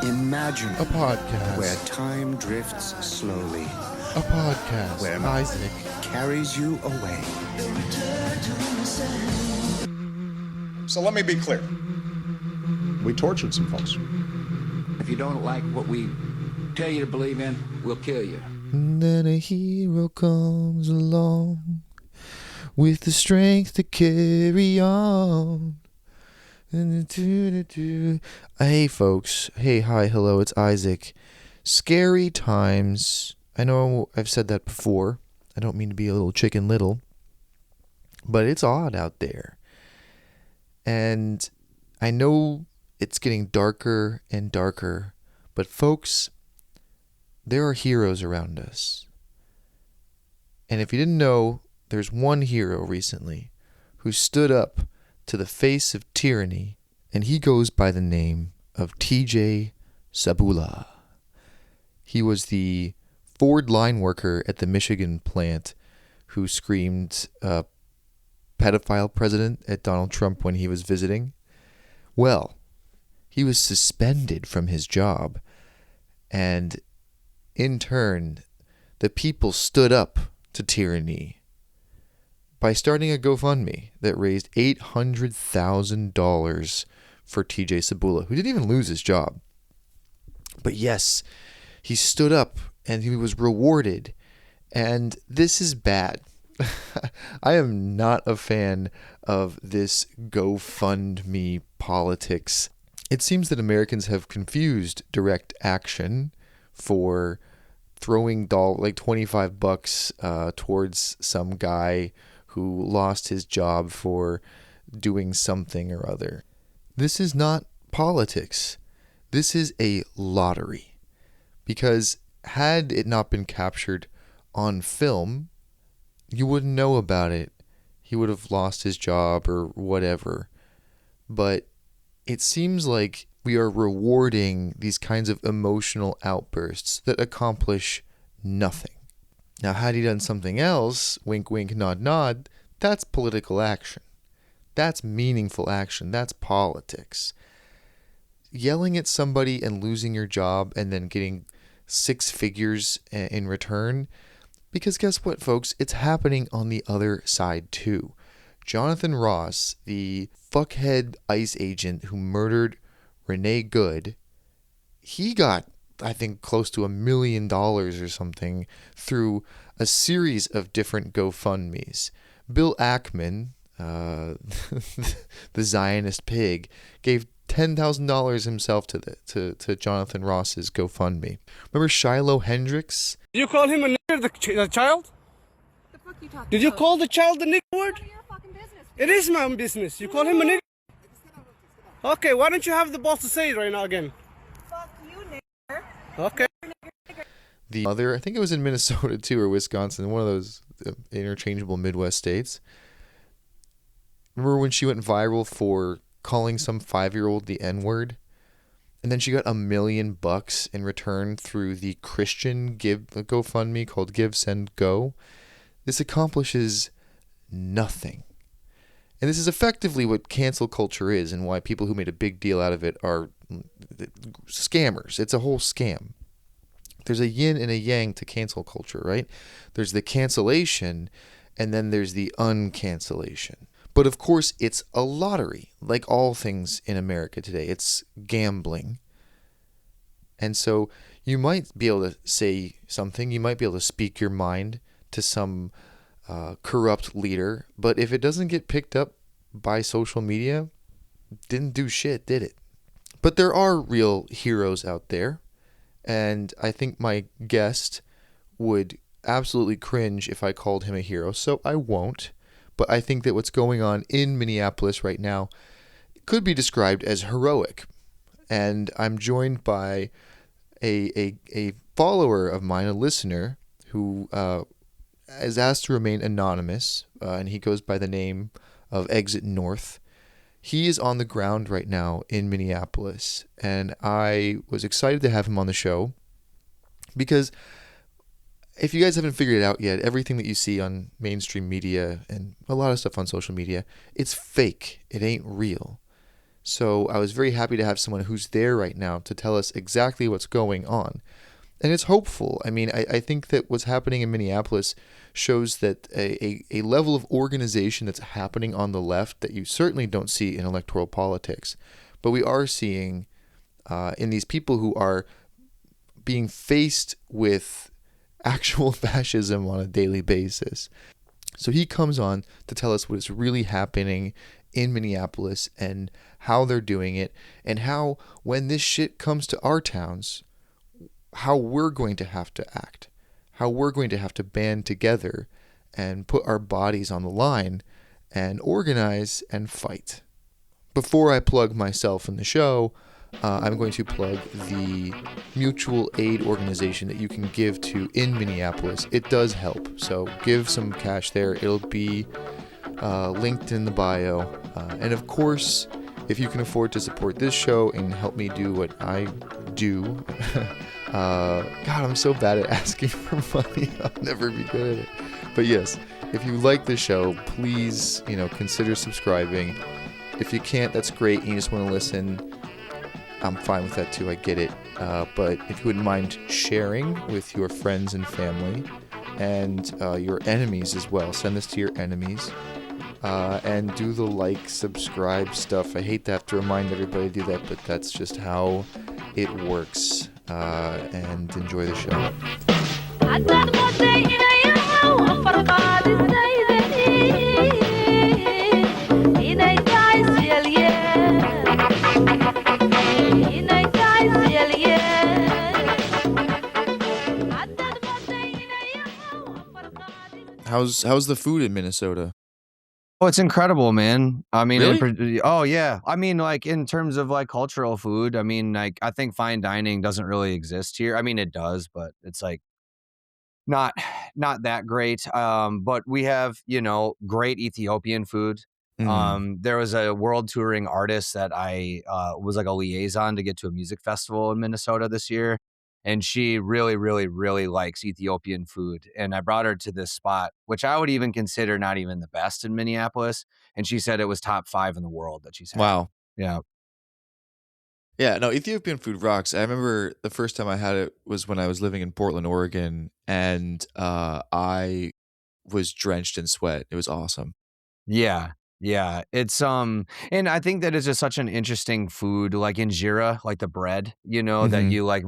Imagine A podcast. where time drifts slowly, A podcast. where Isaac. carries you away. So let me be clear. We tortured some folks. If you don't like what we tell you to believe in, we'll kill you. And then a hero comes along with the strength to carry on. Hey folks. Hey, hi, hello, it's Isaac. Scary times. I know I've said that before. I don't mean to be a little chicken little. But it's odd out there. And I know it's getting darker and darker. But folks, there are heroes around us. And if you didn't know, there's one hero recently who stood up to the face of tyranny, and he goes by the name of TJ Sabula. He was the Ford line worker at the Michigan plant who screamed pedophile president at Donald Trump when he was visiting. Well, he was suspended from his job, and in turn, the people stood up to tyranny by starting a GoFundMe that raised $800,000 for TJ Sabula, who didn't even lose his job. But yes, he stood up and he was rewarded, and this is bad. I am not a fan of this GoFundMe politics. It seems that Americans have confused direct action for throwing like $25 towards some guy who lost his job for doing something or other. This is not politics. This is a lottery. Because had it not been captured on film, you wouldn't know about it. He would have lost his job or whatever. But it seems like we are rewarding these kinds of emotional outbursts that accomplish nothing. Now, had he done something else, wink, wink, nod, nod, that's political action. That's meaningful action. That's politics. Yelling at somebody and losing your job and then getting six figures in return, because guess what, folks? It's happening on the other side, too. Jonathan Ross, the fuckhead ICE agent who murdered Renee Good, he got, I think, close to $1 million or something through a series of different GoFundMes. Bill Ackman, the Zionist pig, gave $10,000 himself to Jonathan Ross's GoFundMe. Remember Shiloh Hendricks? Did you call him a nigger, the child? The fuck you talking Did you about? call the child the nigger word? None of your fucking business. It is my own business. You call him a nigger? Okay, why don't you have the balls to say it right now again? Fuck you, nigger. Okay. The other, I think it was in Minnesota too, or Wisconsin, one of those interchangeable Midwest states. Remember when she went viral for calling some 5-year-old the N-word? And then she got $1 million in return through the Christian GoFundMe called Give, Send, Go. This accomplishes nothing. And this is effectively what cancel culture is, and why people who made a big deal out of it are scammers. It's a whole scam. There's a yin and a yang to cancel culture, right? There's the cancellation, and then there's the uncancellation. But of course, it's a lottery, like all things in America today. It's gambling. And so you might be able to say something, you might be able to speak your mind to some corrupt leader, but if it doesn't get picked up by social media, didn't do shit, did it? But there are real heroes out there, and I think my guest would absolutely cringe if I called him a hero, so I won't. But I think that what's going on in Minneapolis right now could be described as heroic. And I'm joined by a follower of mine, a listener, who is asked to remain anonymous, and he goes by the name of Exit North. He is on the ground right now in Minneapolis, and I was excited to have him on the show because if you guys haven't figured it out yet, everything that you see on mainstream media and a lot of stuff on social media, it's fake. It ain't real. So I was very happy to have someone who's there right now to tell us exactly what's going on. And it's hopeful. I mean, I think that what's happening in Minneapolis shows that a level of organization that's happening on the left that you certainly don't see in electoral politics. But we are seeing in these people who are being faced with actual fascism on a daily basis. So he comes on to tell us what is really happening in Minneapolis and how they're doing it, and how when this shit comes to our towns, how we're going to have to act, how we're going to have to band together and put our bodies on the line and organize and fight. Before I plug myself in the show, I'm going to plug the mutual aid organization that you can give to in Minneapolis. It does help, so give some cash there. It'll be linked in the bio. And of course, if you can afford to support this show and help me do what I do, God, I'm so bad at asking for money. I'll never be good at it. But yes, if you like the show, please, consider subscribing. If you can't, that's great, and you just want to listen, I'm fine with that too, I get it. But if you wouldn't mind sharing with your friends and family and your enemies as well, send this to your enemies. And do the like, subscribe stuff. I hate to have to remind everybody to do that, but that's just how it works. And enjoy the show. How's the food in Minnesota? Oh, it's incredible, man. I mean, Really? oh yeah. I mean, like in terms of like cultural food, I mean, like I think fine dining doesn't really exist here. I mean, it does, but it's like not not that great. But we have, great Ethiopian food. There was a world touring artist that I was like a liaison to get to a music festival in Minnesota this year. And she really, really, really likes Ethiopian food. And I brought her to this spot, which I would even consider not even the best in Minneapolis. And she said it was top 5 in the world that she's had. Wow. Yeah. Yeah, no, Ethiopian food rocks. I remember the first time I had it was when I was living in Portland, Oregon, and I was drenched in sweat. It was awesome. Yeah. Yeah. It's and I think that it's just such an interesting food, like injera, like the bread, that you like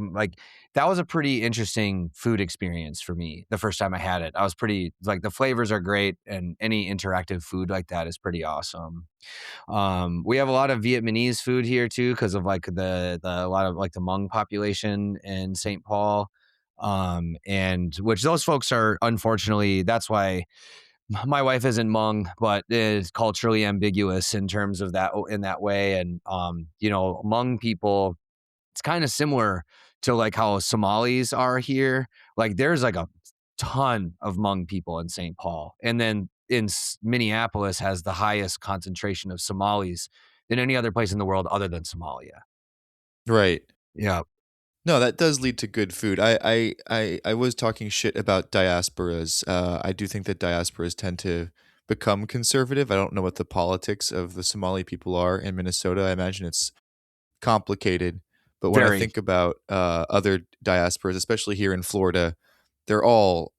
that was a pretty interesting food experience for me the first time I had it. I was pretty like the flavors are great, and any interactive food like that is pretty awesome. We have a lot of Vietnamese food here too, because of like the a lot of like the Hmong population in St. Paul. And which those folks are, unfortunately, that's why my wife isn't Hmong, but is culturally ambiguous in terms of that in that way. And Hmong people, it's kind of similar to like how Somalis are here. Like there's like a ton of Hmong people in St. Paul, and then Minneapolis has the highest concentration of Somalis than any other place in the world other than Somalia. Right. Yeah. No, that does lead to good food. I was talking shit about diasporas. I do think that diasporas tend to become conservative. I don't know what the politics of the Somali people are in Minnesota. I imagine it's complicated. But when I think about other diasporas, especially here in Florida, they're all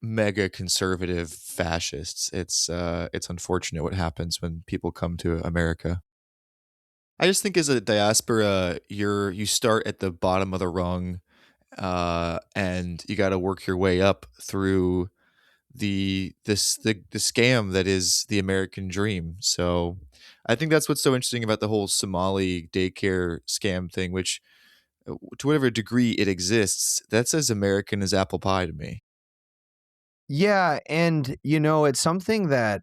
mega conservative fascists. It's unfortunate what happens when people come to America. I just think as a diaspora, you start at the bottom of the rung, and you got to work your way up through the scam that is the American dream. So I think that's what's so interesting about the whole Somali daycare scam thing, which to whatever degree it exists, that's as American as apple pie to me. Yeah, and it's something that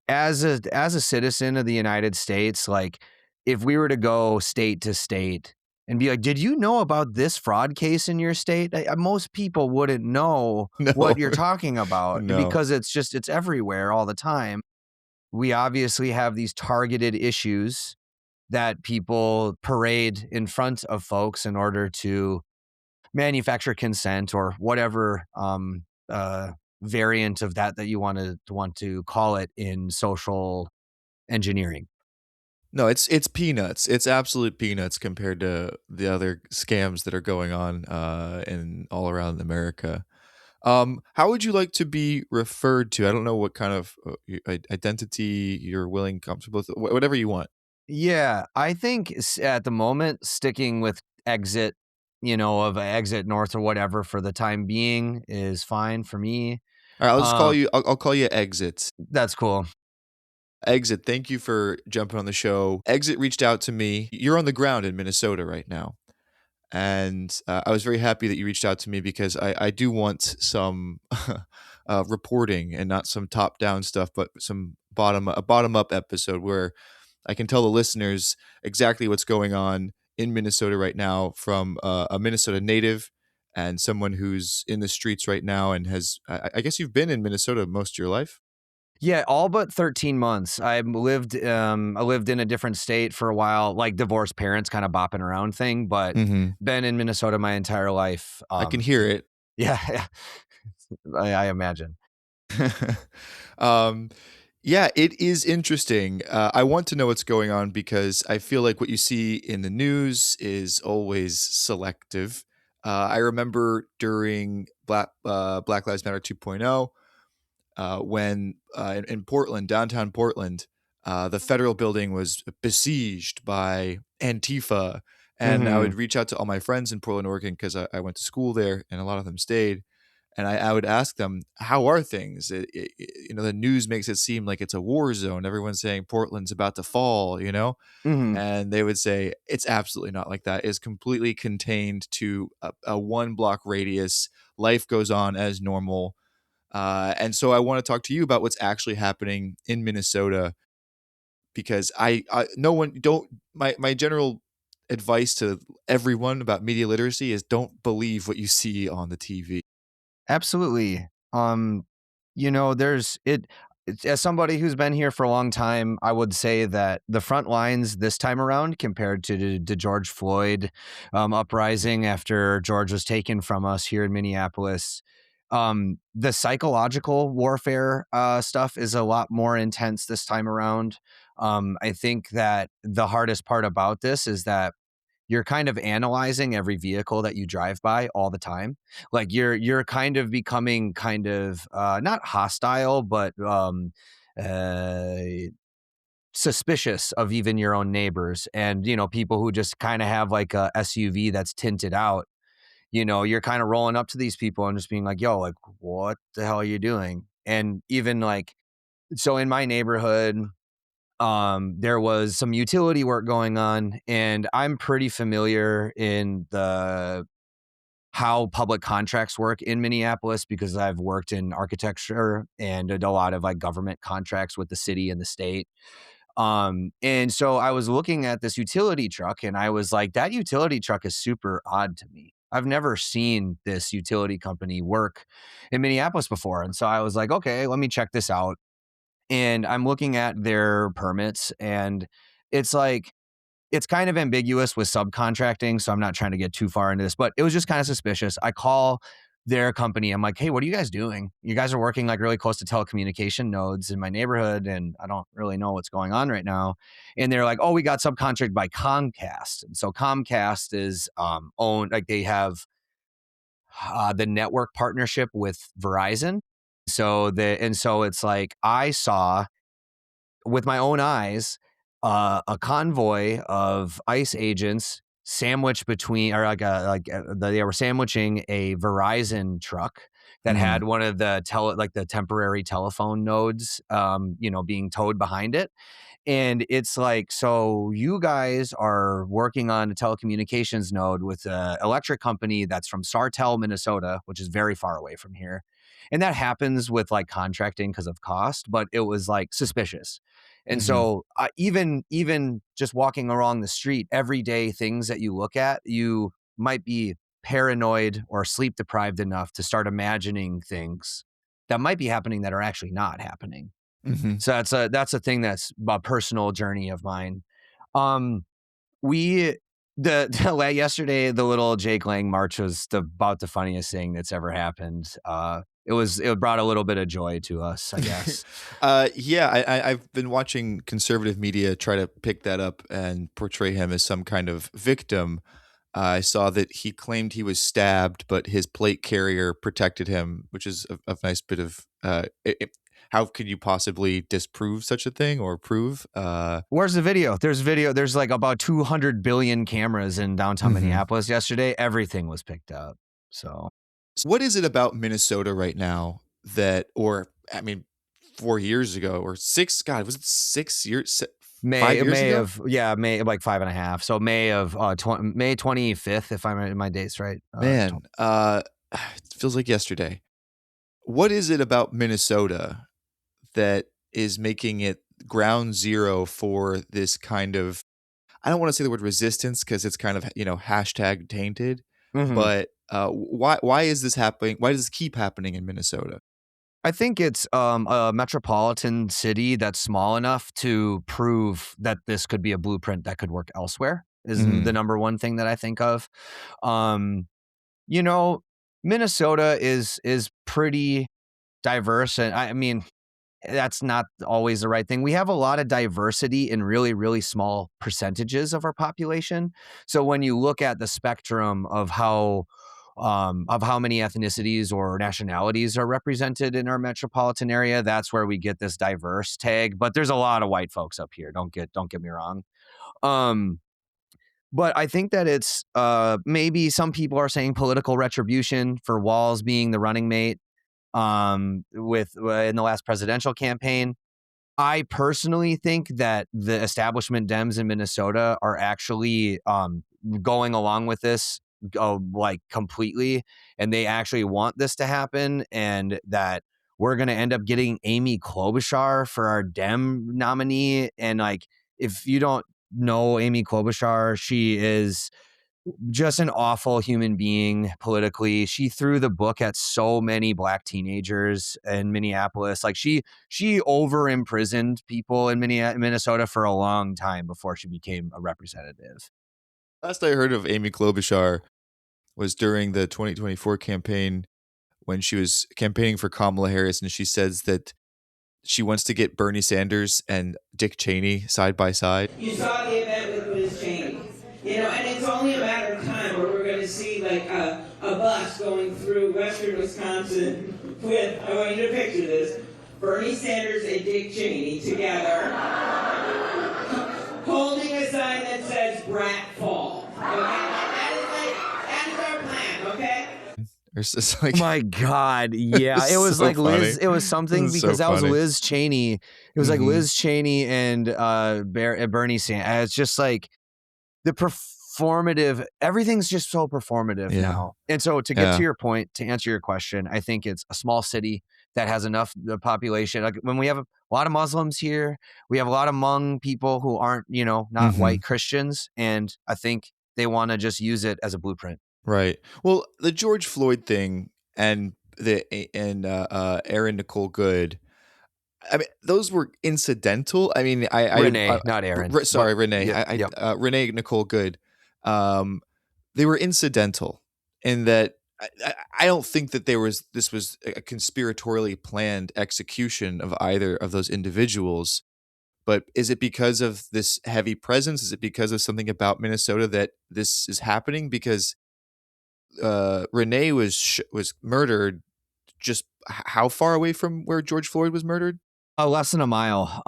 as a citizen of the United States, like if we were to go state to state and be like, did you know about this fraud case in your state? Most people wouldn't know what you're talking about because it's everywhere all the time. We obviously have these targeted issues that people parade in front of folks in order to manufacture consent or whatever variant of that you want to call it in social engineering. No, it's peanuts. It's absolute peanuts compared to the other scams that are going on in all around America. How would you like to be referred to? I don't know what kind of identity you're willing, comfortable with, whatever you want. Yeah, I think at the moment, sticking with exit, of exit north or whatever for the time being is fine for me. All right, I'll just call Um, you. I'll call you Exit. that's cool. Exit. Thank you for jumping on the show. Exit reached out to me. You're on the ground in Minnesota right now. And I was very happy that you reached out to me because I do want some reporting and not some top down stuff, but a bottom up episode where I can tell the listeners exactly what's going on in Minnesota right now from a Minnesota native and someone who's in the streets right now and I guess you've been in Minnesota most of your life. Yeah, all but 13 months. I lived in a different state for a while, like divorced parents kind of bopping around thing, but Mm-hmm. been in Minnesota my entire life. I can hear it. Yeah, yeah. I imagine. um, yeah, it is interesting. I want to know what's going on because I feel like what you see in the news is always selective. I remember during Black Lives Matter 2.0, when in Portland, downtown Portland, the federal building was besieged by Antifa. And I would reach out to all my friends in Portland, Oregon, because I went to school there and a lot of them stayed. And I would ask them, how are things? The news makes it seem like it's a war zone. Everyone's saying Portland's about to fall, Hmm. and they would say it's absolutely not like that. It's completely contained to a 1 block radius. Life goes on as normal. And so I want to talk to you about what's actually happening in Minnesota because no one don't my general advice to everyone about media literacy is don't believe what you see on the TV. Absolutely. As somebody who's been here for a long time, I would say that the front lines this time around compared to the George Floyd uprising after George was taken from us here in Minneapolis, the psychological warfare stuff is a lot more intense this time around. I think that the hardest part about this is that you're kind of analyzing every vehicle that you drive by all the time. Like you're kind of becoming kind of not hostile, but uh, suspicious of even your own neighbors and people who just kind of have like a SUV that's tinted out. You're kind of rolling up to these people and just being like, "Yo, like, what the hell are you doing?" And even like, so in my neighborhood, there was some utility work going on, and I'm pretty familiar in the how public contracts work in Minneapolis because I've worked in architecture and did a lot of like government contracts with the city and the state. And so I was looking at this utility truck and I was like, that utility truck is super odd to me. I've never seen this utility company work in Minneapolis before. And so I was like, okay, let me check this out. And I'm looking at their permits and it's like, it's kind of ambiguous with subcontracting. So I'm not trying to get too far into this, but it was just kind of suspicious. I call their company. I'm like, hey, what are you guys doing? You guys are working like really close to telecommunication nodes in my neighborhood. And I don't really know what's going on right now. And they're like, oh, we got subcontracted by Comcast. And so Comcast is owned, like they have the network partnership with Verizon. So it's like I saw with my own eyes a convoy of ICE agents sandwiched between, or they were sandwiching a Verizon truck that had one of the the temporary telephone nodes, being towed behind it. And it's like, so you guys are working on a telecommunications node with an electric company that's from Sartell, Minnesota, which is very far away from here. And that happens with like contracting because of cost, but it was like suspicious. And Mm-hmm. so even just walking along the street, everyday things that you look at, you might be paranoid or sleep deprived enough to start imagining things that might be happening that are actually not happening. Mm-hmm. So that's a thing that's a personal journey of mine. We yesterday the little Jake Lang march was about the funniest thing that's ever happened. it brought a little bit of joy to us, I guess. I've been watching conservative media try to pick that up and portray him as some kind of victim. I saw that he claimed he was stabbed, but his plate carrier protected him, which is a nice bit of. How could you possibly disprove such a thing or prove? Where's the video? There's video. There's like about 200 billion cameras in downtown Minneapolis yesterday. Everything was picked up. So what is it about Minnesota right now that, or I mean, 4 years ago or six? God, was it 6 years? 5 years ago? May like 5.5. So May 25th, if I'm in my dates right. Man, it feels like yesterday. What is it about Minnesota that is making it ground zero for this kind of, I don't want to say the word resistance because it's kind of, hashtag tainted, but why is this happening? Why does this keep happening in Minnesota? I think it's a metropolitan city that's small enough to prove that this could be a blueprint that could work elsewhere is the number one thing that I think of. Minnesota is pretty diverse, and I mean, that's not always the right thing. We have a lot of diversity in really, really small percentages of our population. So when you look at the spectrum of how many ethnicities or nationalities are represented in our metropolitan area, that's where we get this diverse tag. But there's a lot of white folks up here. Don't get me wrong. But I think that it's maybe some people are saying political retribution for Walz being the running mate in the last presidential campaign. I personally think that the establishment Dems in Minnesota are actually going along with this like completely, and they actually want this to happen, and that we're going to end up getting Amy Klobuchar for our Dem nominee. And like, if you don't know Amy Klobuchar, she is just an awful human being politically. She threw the book at so many black teenagers in Minneapolis. Like she over imprisoned people in Minnesota for a long time before she became a representative. Last I heard of Amy Klobuchar was during the 2024 campaign when she was campaigning for Kamala Harris, and she says that she wants to get Bernie Sanders and Dick Cheney side by side. You saw the event with Ms. Cheney, and it's only a matter of time where we're going to see like a bus going through western Wisconsin with, I want you to picture this, Bernie Sanders and Dick Cheney together, holding a sign that says Brat Fall. Okay? That is our plan, okay? It's just like, my God, yeah, it was so like funny. Liz. It was something was because so that was funny. Liz Cheney. It was like Liz Cheney and Bernie Sanders. It's just like the performative. Everything's just so performative now. And so to get to your point, to answer your question, I think it's a small city that has enough the population. Like when we have a lot of Muslims here, we have a lot of Hmong people who aren't, not white Christians, and I think they want to just use it as a blueprint. Right. Well, the George Floyd thing and Aaron Nicole Good, I mean, those were incidental. I mean, Renee, not Aaron. Sorry, Renee. Renee Nicole Good. They were incidental in that I don't think that this was a conspiratorially planned execution of either of those individuals. But is it because of this heavy presence? Is it because of something about Minnesota that this is happening? Because Renee was murdered just how far away from where George Floyd was murdered? Less than a mile.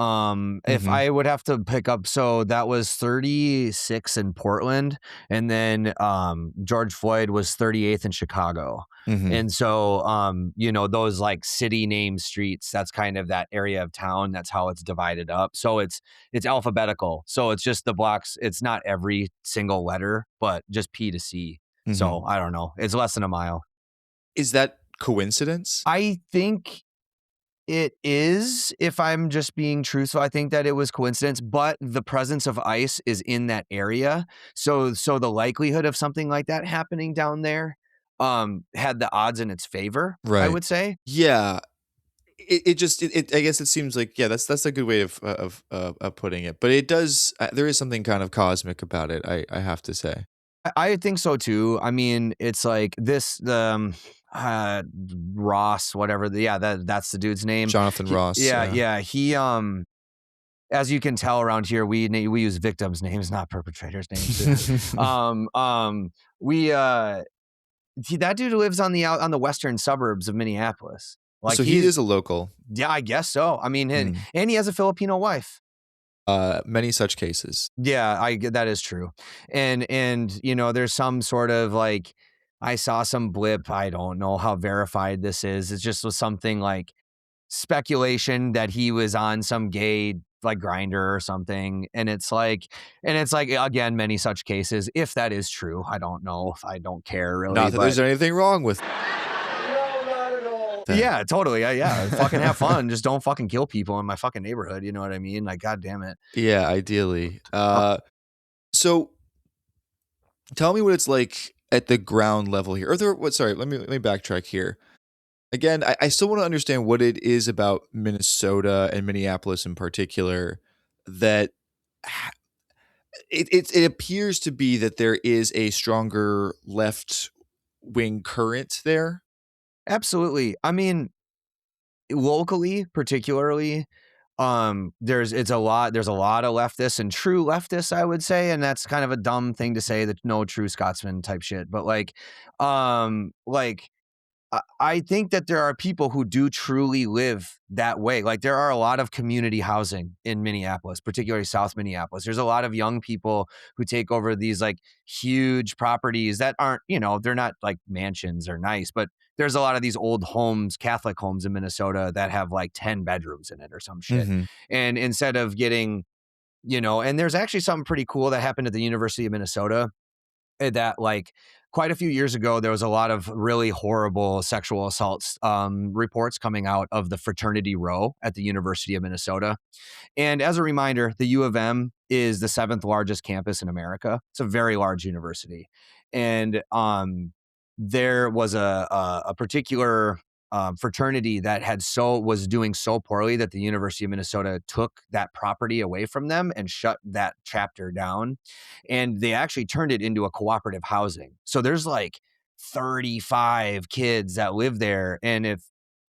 If I would have to pick up, so that was 36 in Portland, and then George Floyd was 38th in Chicago. And so, those like city name streets, that's kind of that area of town. That's how it's divided up. So it's alphabetical. So it's just the blocks. It's not every single letter, but just P to C. So I don't know. It's less than a mile. Is that coincidence? I think it is, if I'm just being truthful. I think that it was coincidence, but the presence of ICE is in that area. So the likelihood of something like that happening down there had the odds in its favor, right. I would say. Yeah. I guess it seems like, that's a good way of putting it, but it does, there is something kind of cosmic about it. I have to say. I think so too. I mean, it's like this, Ross, whatever. That's the dude's name. Jonathan Ross. Yeah. He, as you can tell around here, we use victims' names, not perpetrators' names. That dude lives on the western suburbs of Minneapolis. Like, so he is a local. Yeah, I guess so. I mean, and he has a Filipino wife. Many such cases. Yeah, that is true. And there's some sort of like, I saw some blip. I don't know how verified this is. It just was something like speculation that he was on some gay like grinder or something. And it's like, again, many such cases. If that is true, I don't know. I don't care really. Not that there's anything wrong with. Yeah, totally. Yeah. Fucking have fun. Just don't fucking kill people in my fucking neighborhood. You know what I mean? Like, God damn it. Yeah, ideally. So tell me what it's like at the ground level here. Sorry, let me backtrack here. Again, I still want to understand what it is about Minnesota and Minneapolis in particular that it appears to be that there is a stronger left wing current there. Absolutely. I mean, locally, particularly, there's a lot of leftists and true leftists, I would say, and that's kind of a dumb thing to say, that no true Scotsman type shit. But I think that there are people who do truly live that way. Like, there are a lot of community housing in Minneapolis, particularly South Minneapolis. There's a lot of young people who take over these like huge properties that aren't, they're not like mansions or nice, but there's a lot of these old homes, Catholic homes in Minnesota that have like 10 bedrooms in it or some shit. Mm-hmm. And instead of getting, and there's actually something pretty cool that happened at the University of Minnesota, that like quite a few years ago, there was a lot of really horrible sexual assaults reports coming out of the fraternity row at the University of Minnesota. And as a reminder, the U of M is the 7th largest campus in America. It's a very large university. And there was a particular fraternity that was doing so poorly that the University of Minnesota took that property away from them and shut that chapter down. And they actually turned it into a cooperative housing. So there's like 35 kids that live there. And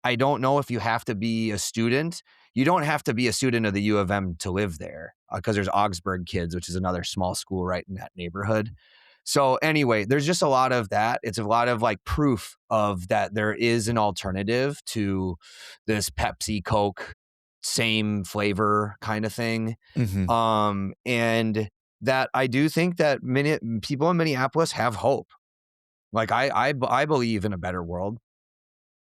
I don't know if you have to be a student. You don't have to be a student of the U of M to live there, because there's Augsburg Kids, which is another small school right in that neighborhood. So anyway, there's just a lot of that. It's a lot of like proof of that there is an alternative to this Pepsi, Coke, same flavor kind of thing. Mm-hmm. And that I do think that people in Minneapolis have hope. Like I believe in a better world,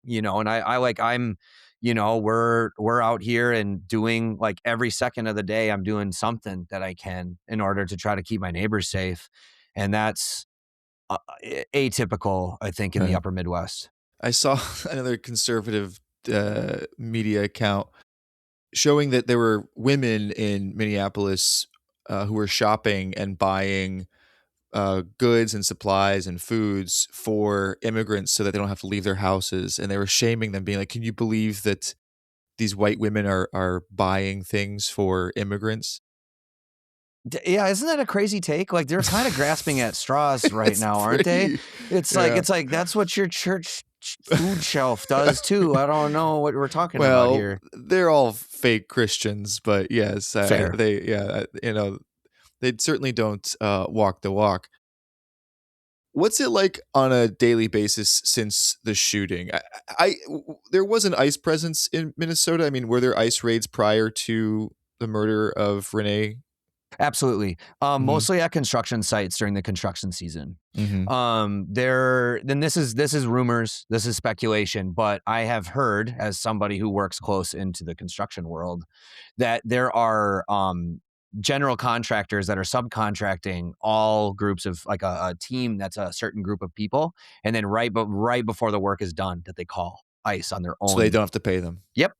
and we're out here and doing, like, every second of the day, I'm doing something that I can in order to try to keep my neighbors safe. And that's atypical, I think, in the upper Midwest. I saw another conservative media account showing that there were women in Minneapolis who were shopping and buying goods and supplies and foods for immigrants so that they don't have to leave their houses. And they were shaming them, being like, can you believe that these white women are buying things for immigrants? Yeah, isn't that a crazy take? Like, they're kind of grasping at straws right now, aren't they? It's like that's what your church food shelf does too. I don't know what we're talking about here. They're all fake Christians, but yes, fair. They certainly don't walk the walk. What's it like on a daily basis since the shooting? There was an ICE presence in Minnesota. I mean, were there ICE raids prior to the murder of Renee? Absolutely. Mostly at construction sites during the construction season. Mm-hmm. Then this is rumors, this is speculation, but I have heard, as somebody who works close into the construction world, that there are general contractors that are subcontracting all groups of, like, a team that's a certain group of people, and then right before the work is done, that they call ICE on their own. So they don't have to pay them. Yep.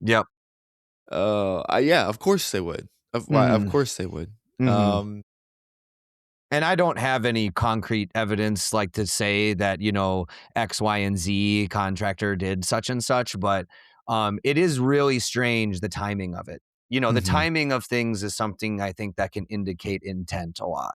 Yep. Yeah, of course they would. Of course they would. Mm-hmm. And I don't have any concrete evidence, like, to say that, X, Y, and Z contractor did such and such, but it is really strange, the timing of it. The timing of things is something I think that can indicate intent a lot.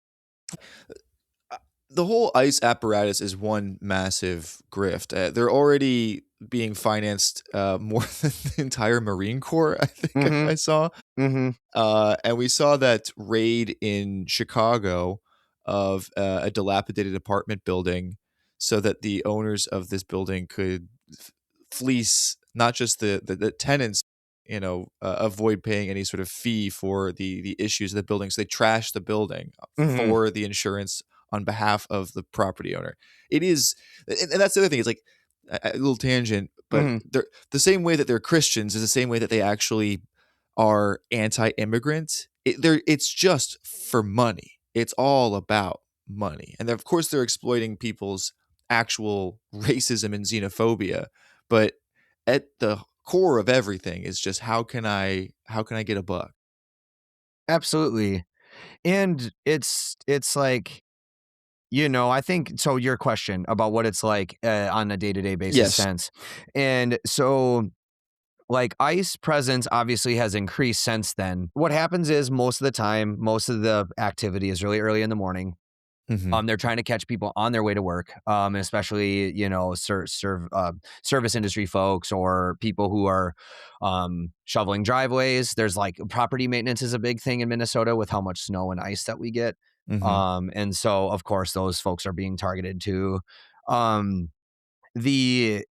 the whole ICE apparatus is one massive grift. They're already being financed more than the entire Marine Corps, I think Mm-hmm. I saw. Mm-hmm. And we saw that raid in Chicago of a dilapidated apartment building so that the owners of this building could fleece not just the tenants, avoid paying any sort of fee for the issues of the building. So they trashed the building Mm-hmm. for the insurance on behalf of the property owner. It is, and that's the other thing. It's like a little tangent, but Mm-hmm. they're the same way that they're Christians is the same way that they actually are anti-immigrant. It's just for money. It's all about money, and of course they're exploiting people's actual racism and xenophobia. But at the core of everything is just how can I get a buck? Absolutely. And it's like, I think so. Your question about what it's like on a day-to-day basis Yes. sense. And so, like, ICE presence obviously has increased since then. What happens is most of the time, most of the activity is really early in the morning. Mm-hmm. They're trying to catch people on their way to work, and especially, service industry folks or people who are shoveling driveways. There's like property maintenance is a big thing in Minnesota with how much snow and ice that we get. Mm-hmm. And so, of course, those folks are being targeted too. Um, the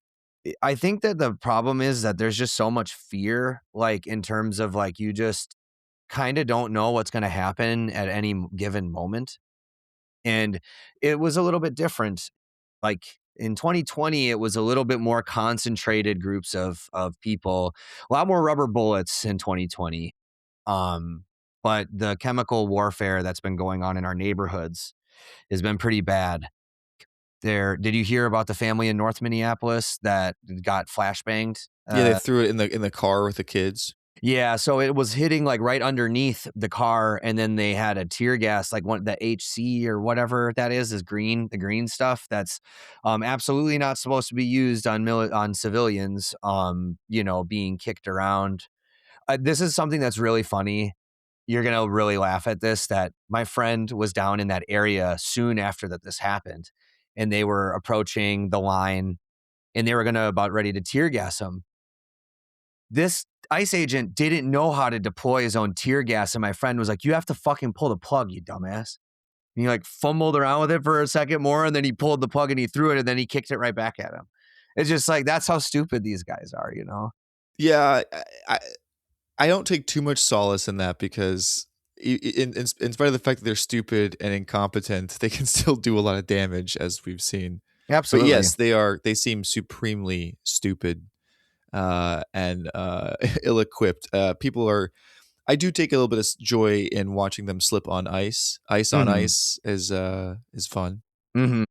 I think that the problem is that there's just so much fear, like in terms of like you just kind of don't know what's going to happen at any given moment. And it was a little bit different. Like in 2020, it was a little bit more concentrated groups of people, a lot more rubber bullets in 2020. Um, but the chemical warfare that's been going on in our neighborhoods has been pretty bad. Did you hear about the family in North Minneapolis that got flashbanged? Yeah, they threw it in the car with the kids. Yeah, so it was hitting like right underneath the car, and then they had a tear gas, like the HC or whatever that is green, the green stuff that's absolutely not supposed to be used on civilians, being kicked around. This is something that's really funny. You're gonna really laugh at this. That my friend was down in that area soon after this happened, and they were approaching the line, and they were about ready to tear gas him. This ICE agent didn't know how to deploy his own tear gas, and my friend was like, "You have to fucking pull the plug, you dumbass." And he like fumbled around with it for a second more, and then he pulled the plug and he threw it, and then he kicked it right back at him. It's just like that's how stupid these guys are, Yeah, I don't take too much solace in that because in spite of the fact that they're stupid and incompetent, they can still do a lot of damage as we've seen. Absolutely. But yes, they seem supremely stupid and ill-equipped. I do take a little bit of joy in watching them slip on ice. Ice on Mhm. ice is fun. Mm-hmm.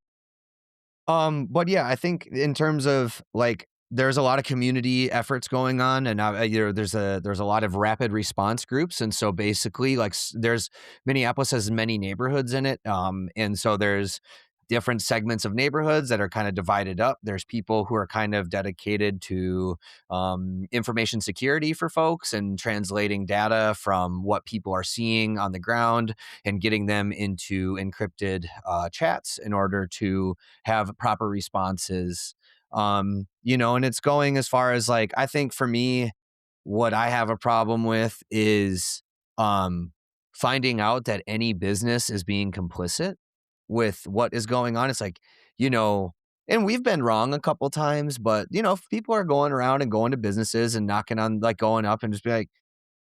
But yeah, I think in terms of like, there's a lot of community efforts going on, and there's a lot of rapid response groups, and so basically, like, there's Minneapolis has many neighborhoods in it, and so there's different segments of neighborhoods that are kind of divided up. There's people who are kind of dedicated to information security for folks and translating data from what people are seeing on the ground and getting them into encrypted chats in order to have proper responses. And it's going as far as like, I think for me, what I have a problem with is finding out that any business is being complicit with what is going on. It's like, and we've been wrong a couple times, but if people are going around and going to businesses and knocking on, like going up and just be like,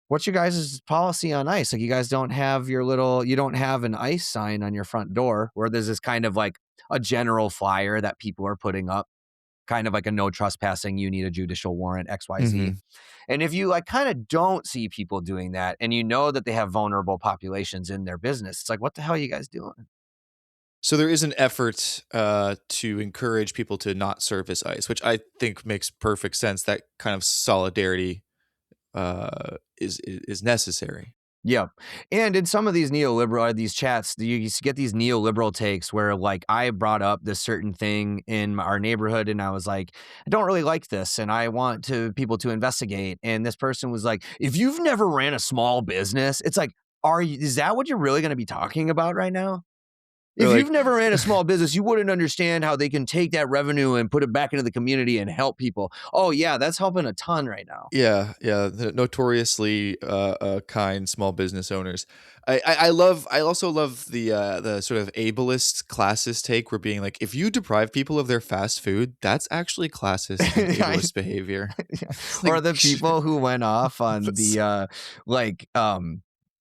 what's your guys' policy on ice? Like, you guys don't have you don't have an ice sign on your front door, where there's this kind of like a general flyer that people are putting up, kind of like a no trespassing, you need a judicial warrant, XYZ. Mhm. And if you like kind of don't see people doing that, and you know that they have vulnerable populations in their business, it's like, what the hell are you guys doing? So there is an effort to encourage people to not surface ice, which I think makes perfect sense. That kind of solidarity is necessary. Yeah. And in some of these these chats, you get these neoliberal takes where like I brought up this certain thing in our neighborhood and I was like, I don't really like this and I want people to investigate. And this person was like, if you've never ran a small business, it's like, is that what you're really going to be talking about right now? They're If like, you've never ran a small business, you wouldn't understand how they can take that revenue and put it back into the community and help people. Oh yeah, that's helping a ton right now. yeah, yeah, the notoriously kind small business owners. I also love the sort of ableist classist take, where being like, if you deprive people of their fast food, that's actually classist and ableist behavior. It's Or like, the people who went off on the like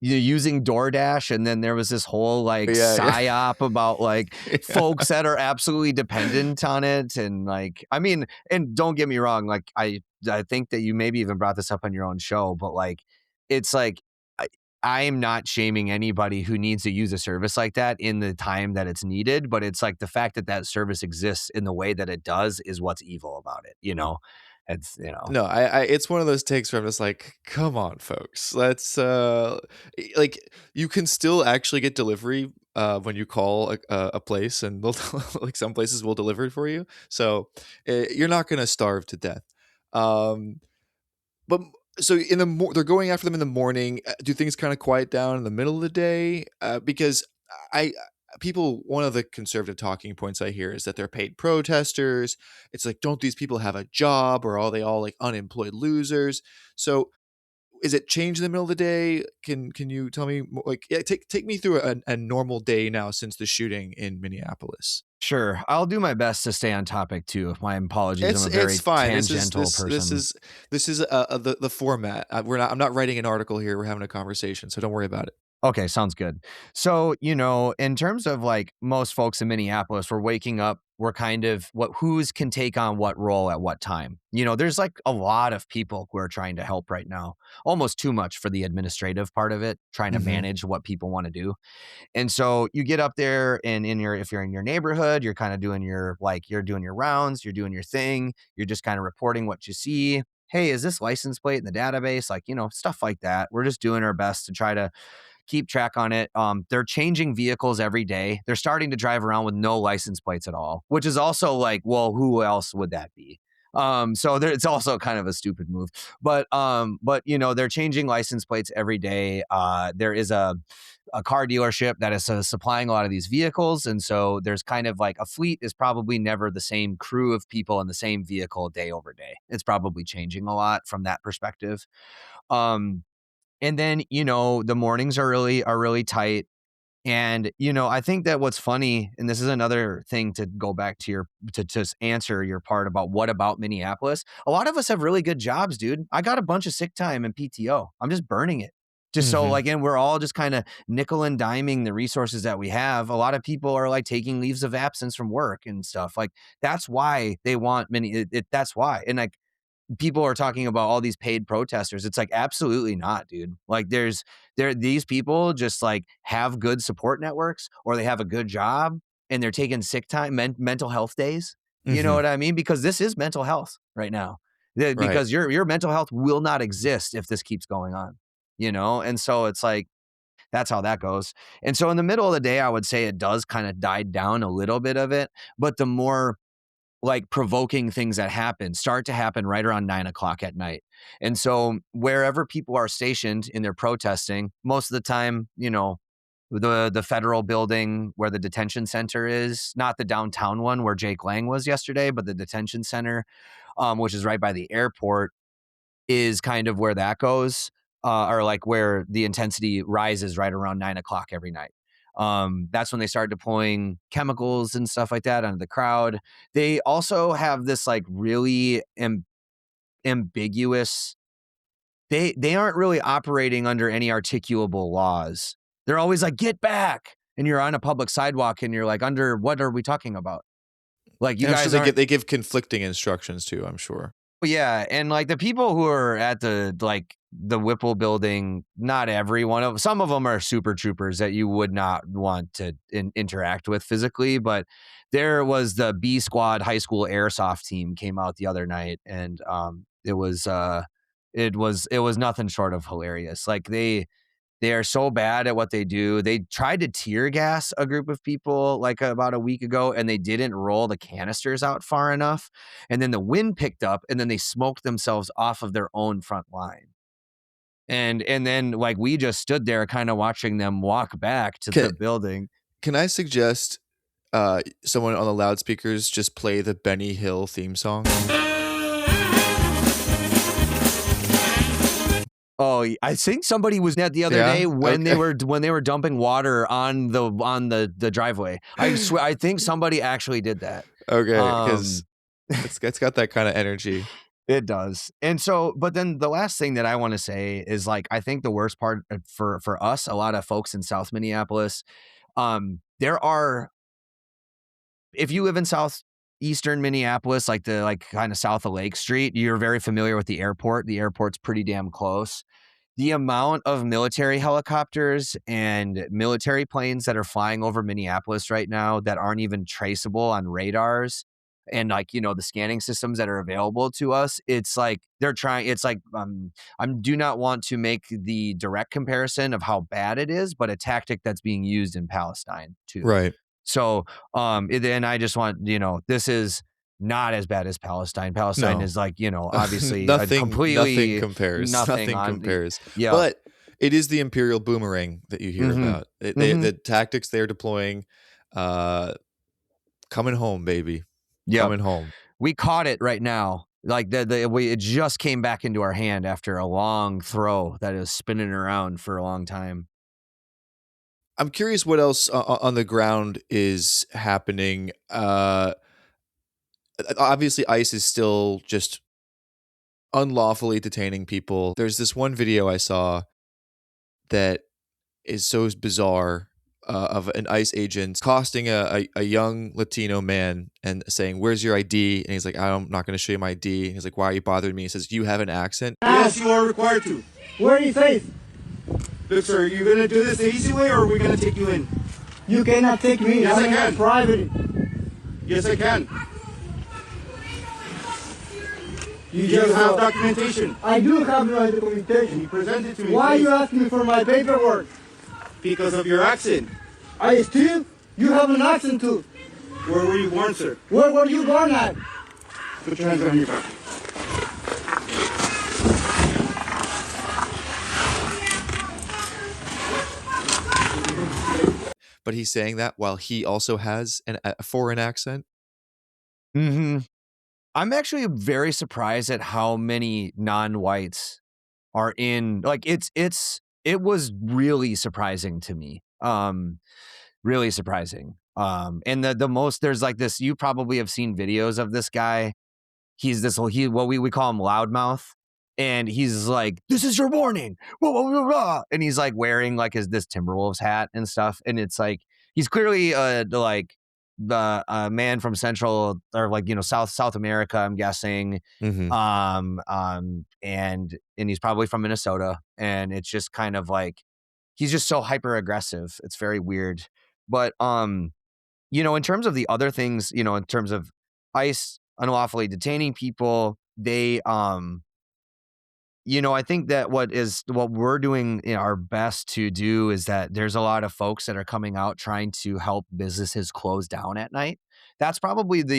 using DoorDash, and then there was this whole like Yeah, yeah. psyop about like Yeah. folks that are absolutely dependent on it. And like, I mean, and don't get me wrong, like I think that you maybe even brought this up on your own show, but like it's like I am not shaming anybody who needs to use a service like that in the time that it's needed, but it's like the fact that that service exists in the way that it does is what's evil about it, you know? It's, you know. No, it's one of those takes where I'm just like, come on, folks. Let's like, you can still actually get delivery when you call a place, and they'll like, some places will deliver it for you. So you're not gonna starve to death. Um, but so in the they're going after them in the morning. Do things kind of quiet down in the middle of the day? Because I people one of the conservative talking points I hear is that they're paid protesters. It's like, don't these people have a job, or are they all like unemployed losers? So is it change in the middle of the day? Can you tell me like, yeah, take me through a normal day now since the shooting in Minneapolis? Sure. I'll do my best to stay on topic too. My apologies. I'm a very It's fine. tangential person. This is the format. I'm not writing an article here. We're having a conversation, so don't worry about it. Okay, sounds good. So, you know, in terms of like most folks in Minneapolis, we're waking up, we're kind of who's can take on what role at what time. You know, there's like a lot of people who are trying to help right now, almost too much for the administrative part of it, trying to manage what people want to do. And so you get up there and if you're in your neighborhood, you're kind of doing you're doing your rounds, you're doing your thing, you're just kind of reporting what you see. Hey, is this license plate in the database? Like, you know, stuff like that. We're just doing our best to try to keep track on it. They're changing vehicles every day. They're starting to drive around with no license plates at all, which is also like, well, who else would that be? So it's also kind of a stupid move, but you know, they're changing license plates every day. There is a car dealership that is supplying a lot of these vehicles, and so there's kind of like a fleet is probably never the same crew of people in the same vehicle day over day. It's probably changing a lot from that perspective. And then, you know, the mornings are really tight. And, you know, I think that what's funny, and this is another thing to go back to to answer your part about what about Minneapolis. A lot of us have really good jobs, dude. I got a bunch of sick time and PTO. I'm just burning it. Just so like, and we're all just kind of nickel and diming the resources that we have. A lot of people are like taking leaves of absence from work and stuff. Like, that's why they want that's why. And like, people are talking about all these paid protesters. It's like, absolutely not, dude. Like these people just like have good support networks, or they have a good job and they're taking sick time, mental health days. You know what I mean? Because this is mental health right now. Because your mental health will not exist if this keeps going on, you know? And so it's like, that's how that goes. And so in the middle of the day, I would say it does kind of die down a little bit of it, but the more like provoking things that start to happen right around 9:00 at night. And so wherever people are stationed in their protesting, most of the time, you know, the federal building where the detention center is, not the downtown one where Jake Lang was yesterday, but the detention center, which is right by the airport, is kind of where that goes, or like where the intensity rises right around 9:00 every night. That's when they started deploying chemicals and stuff like that onto the crowd. They also have this like really ambiguous. They aren't really operating under any articulable laws. They're always like, get back. And you're on a public sidewalk and you're like, under what are we talking about? Like, you guys they give conflicting instructions too, I'm sure. Yeah, and like the people who are at the Whipple building, not every one of some of them are super troopers that you would not want to interact with physically, but there was the B Squad high school airsoft team came out the other night, and it was nothing short of hilarious. Like they are so bad at what they do. They tried to tear gas a group of people like about a week ago, and they didn't roll the canisters out far enough. And then the wind picked up, and then they smoked themselves off of their own front line. And then like we just stood there kind of watching them walk back to the building. Can I suggest someone on the loudspeakers just play the Benny Hill theme song? Oh, I think somebody was at the other Yeah? day when Okay. they were dumping water on the driveway. I swear, I think somebody actually did that. Okay, because it's got that kind of energy. It does. And so, but then the last thing that I want to say is like, I think the worst part for us, a lot of folks in South Minneapolis, there are, if you live in southeastern Minneapolis, like kind of south of Lake Street, you're very familiar with the airport. The airport's pretty damn close. The amount of military helicopters and military planes that are flying over Minneapolis right now that aren't even traceable on radars and like, you know, the scanning systems that are available to us, it's like they're trying, it's like, I do not want to make the direct comparison of how bad it is, but a tactic that's being used in Palestine too. Right. So, then I just want, you know, this is not as bad as Palestine. Palestine No. is like, you know, obviously nothing completely compares. Nothing compares. Yeah. But it is the imperial boomerang that you hear Mhm. about. The tactics they're deploying, coming home, baby. Yeah. Coming home. We caught it right now. Like it just came back into our hand after a long throw that is spinning around for a long time. I'm curious what else on the ground is happening. Obviously, ICE is still just unlawfully detaining people. There's this one video I saw that is so bizarre of an ICE agent accosting a young Latino man and saying, "Where's your ID?" And he's like, "I'm not going to show you my ID." And he's like, "Why are you bothering me?" He says, "You have an accent." Yes, you are required to. Where are you safe? Look, sir, are you going to do this the easy way or are we going to take you in? You cannot take me. Yes, I I'm can. private. Yes, I can. You You have documentation. I do have my Can you documentation. present it to me, Why please? you asking me for my paperwork? Because of your accent. I still, you have an accent too. Where were you born, sir? Where were you born at? Put your hands on your back. But he's saying that while he also has a foreign accent. Mm-hmm. I'm actually very surprised at how many non-whites are in. Like it was really surprising to me. Really surprising. And the most there's like this. You probably have seen videos of this guy. He's what we call him loudmouth, and he's like, "This is your warning," blah, blah, blah, blah. And he's like wearing like this Timberwolves hat and stuff, and it's like he's clearly the man from Central or like, you know, South America, I'm guessing. Mm-hmm. And he's probably from Minnesota, and it's just kind of like he's just so hyper aggressive. It's very weird. But you know, in terms of the other things, you know, in terms of ICE unlawfully detaining people, they you know, I think that what we're doing our best to do is that there's a lot of folks that are coming out trying to help businesses close down at night. That's probably the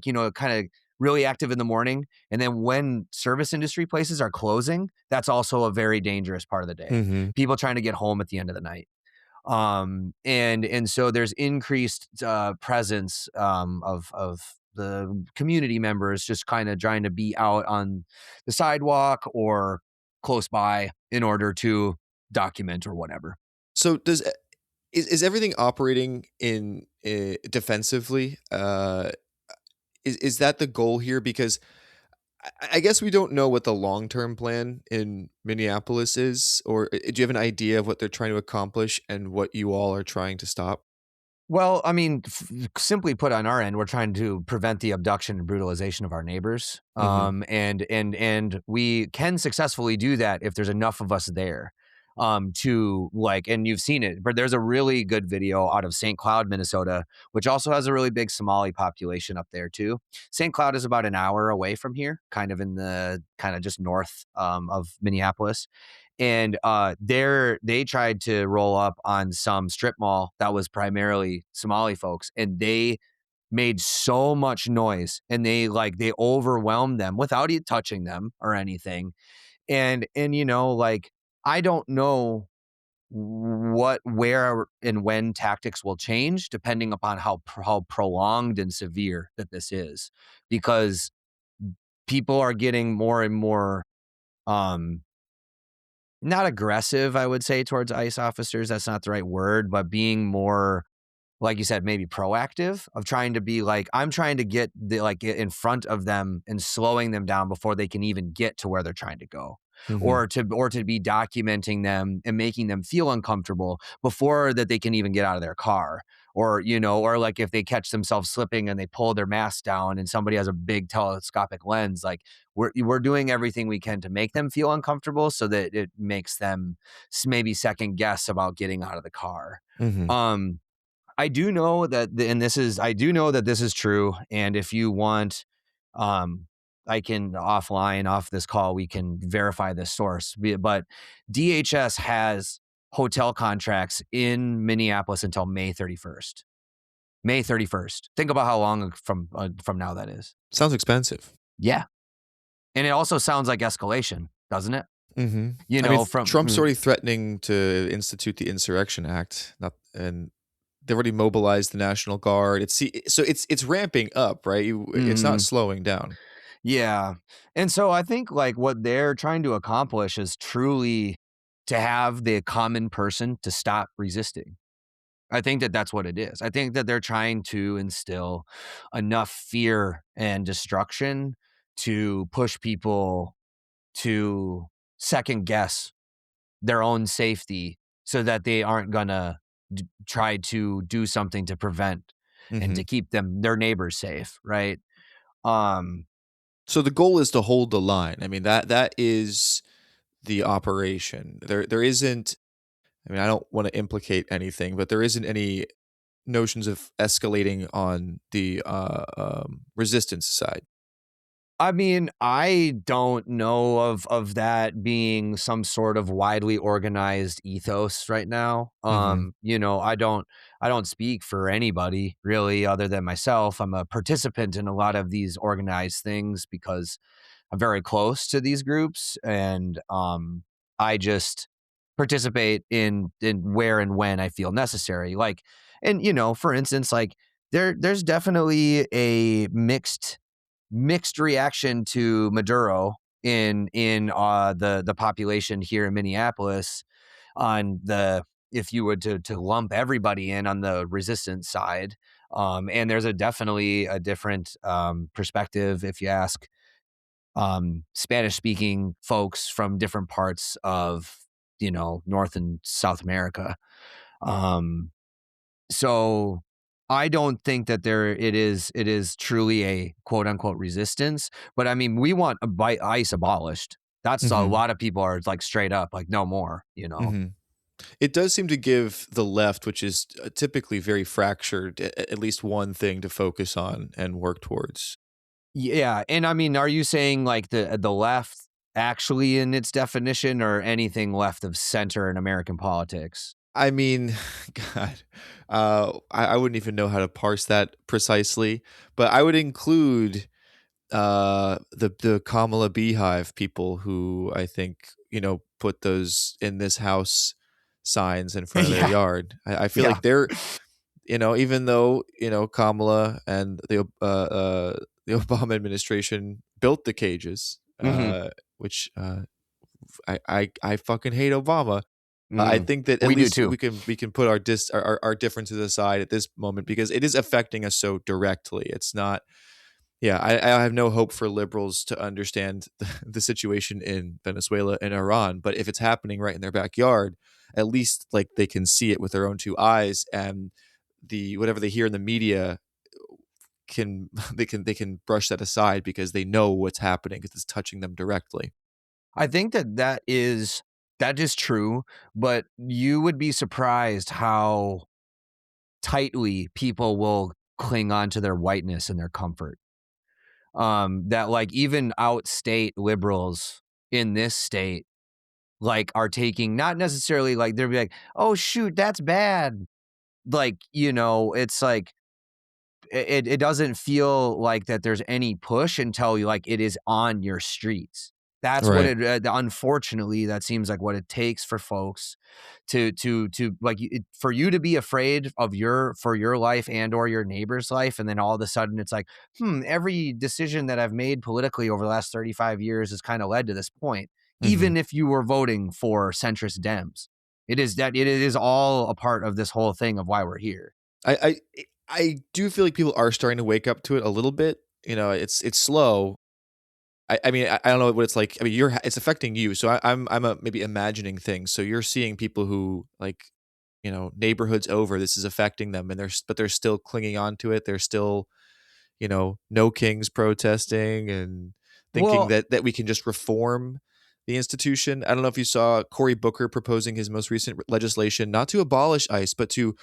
you know, kind of really active in the morning. And then when service industry places are closing, that's also a very dangerous part of the day. Mm-hmm. People trying to get home at the end of the night. And so there's increased presence of the community members just kind of trying to be out on the sidewalk or close by in order to document or whatever. So is everything operating in defensively? Is that the goal here? Because I guess we don't know what the long-term plan in Minneapolis is, or do you have an idea of what they're trying to accomplish and what you all are trying to stop? Well, I mean, simply put, on our end, we're trying to prevent the abduction and brutalization of our neighbors. Mhm. And we can successfully do that if there's enough of us there. To like, and you've seen it, but there's a really good video out of St. Cloud, Minnesota, which also has a really big Somali population up there too. St. Cloud is about an hour away from here, kind of in the kind of just north of Minneapolis. And they tried to roll up on some strip mall that was primarily Somali folks, and they made so much noise, and they overwhelmed them without touching them or anything. And you know, like, I don't know where and when tactics will change depending upon how prolonged and severe that this is, because people are getting more and more not aggressive, I would say, towards ICE officers. That's not the right word, but being more, like you said, maybe proactive, of trying to be like, I'm trying to get in front of them and slowing them down before they can even get to where they're trying to go. Or to be documenting them and making them feel uncomfortable before that they can even get out of their car. Or, or like if they catch themselves slipping and they pull their mask down and somebody has a big telescopic lens, like we're doing everything we can to make them feel uncomfortable so that it makes them maybe second guess about getting out of the car. I do know that, I do know that this is true. And if you want, I can off this call, we can verify this source. But DHS has hotel contracts in Minneapolis until May 31st. May 31st. Think about how long from now that is. Sounds expensive. Yeah. And it also sounds like escalation, doesn't it? Trump's already threatening to institute the Insurrection Act, and they've already mobilized the National Guard. It's ramping up, right? It's not slowing down. Yeah. And so I think like what they're trying to accomplish is truly to have the common person to stop resisting. I think that that's what it is. I think that they're trying to instill enough fear and destruction to push people to second guess their own safety so that they aren't going to try to do something to prevent and to keep their neighbors safe, right? So the goal is to hold the line. I mean, that is the operation. There isn't, I mean, I don't want to implicate anything, but there isn't any notions of escalating on the resistance side. I mean, I don't know of that being some sort of widely organized ethos right now. I don't speak for anybody really other than myself. I'm a participant in a lot of these organized things because I'm very close to these groups, and I just participate in where and when I feel necessary. Like, and for instance, like there's definitely a mixed reaction to Maduro in the population here in Minneapolis, on if you were to lump everybody in on the resistance side. And there's definitely a different perspective if you ask Spanish speaking folks from different parts of North and South America. So I don't think that it is truly a quote unquote resistance, but I mean, we want ICE abolished. That's a lot of people are like straight up like no more, It does seem to give the left, which is typically very fractured, at least one thing to focus on and work towards. Yeah. And I mean, are you saying like the left actually in its definition, or anything left of center in American politics? I mean, God, I wouldn't even know how to parse that precisely, but I would include the Kamala Beehive people who I think put those "in this house" signs in front of their yard. I feel like they're even though Kamala and the Obama administration built the cages, which I fucking hate Obama. I think that at least we can put our differences aside at this moment, because it is affecting us so directly. It's not. Yeah, I have no hope for liberals to understand the situation in Venezuela and Iran, but if it's happening right in their backyard, at least like they can see it with their own two eyes, and whatever they hear in the media they can brush that aside because they know what's happening because it's touching them directly. I think that is true, but you would be surprised how tightly people will cling on to their whiteness and their comfort. That like even outstate liberals in this state like are taking, not necessarily like they'll be like, oh shoot, that's bad. Like, it's like it doesn't feel like that there's any push until you like it is on your streets. That's what Right. it. Unfortunately, that seems like what it takes for folks to like for you to be afraid of for your life and or your neighbor's life, and then all of a sudden it's like, every decision that I've made politically over the last 35 years has kind of led to this point. Mhm. Even if you were voting for centrist Dems, it is all a part of this whole thing of why we're here. I do feel like people are starting to wake up to it a little bit. It's slow. I mean, I don't know what it's like. I mean, it's affecting you. So I'm maybe imagining things. So you're seeing people who like, neighborhoods over, this is affecting them, and they're still clinging on to it. They're still, no kings protesting and thinking Well, that we can just reform the institution. I don't know if you saw Cory Booker proposing his most recent legislation, not to abolish ICE, but to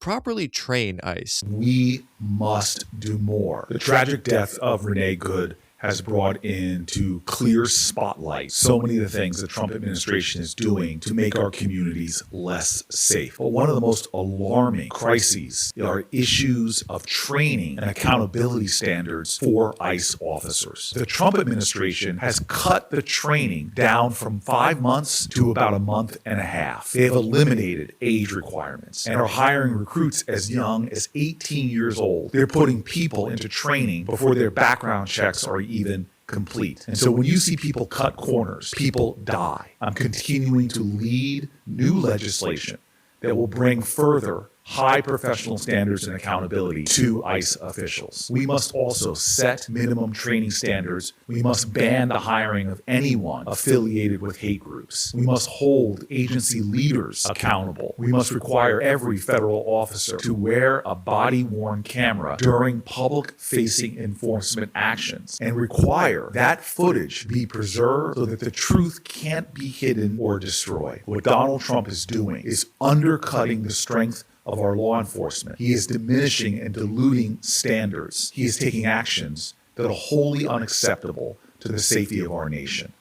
properly train ICE. We must do more. The tragic death of Renee Good has brought into clear spotlight so many of the things the Trump administration is doing to make our communities less safe. But one of the most alarming crises are issues of training and accountability standards for ICE officers. The Trump administration has cut the training down from 5 months to about a month and a half. They have eliminated age requirements and are hiring recruits as young as 18 years old. They're putting people into training before their background checks are even complete. And so when you see people cut corners, people die. I'm continuing to lead new legislation that will bring further high professional standards and accountability to ICE officials. We must also set minimum training standards. We must ban the hiring of anyone affiliated with hate groups. We must hold agency leaders accountable. We must require every federal officer to wear a body-worn camera during public-facing enforcement actions and require that footage be preserved so that the truth can't be hidden or destroyed. What Donald Trump is doing is undercutting the strength of our law enforcement. He is diminishing and diluting standards. He is taking actions that are wholly unacceptable to the safety of our nation.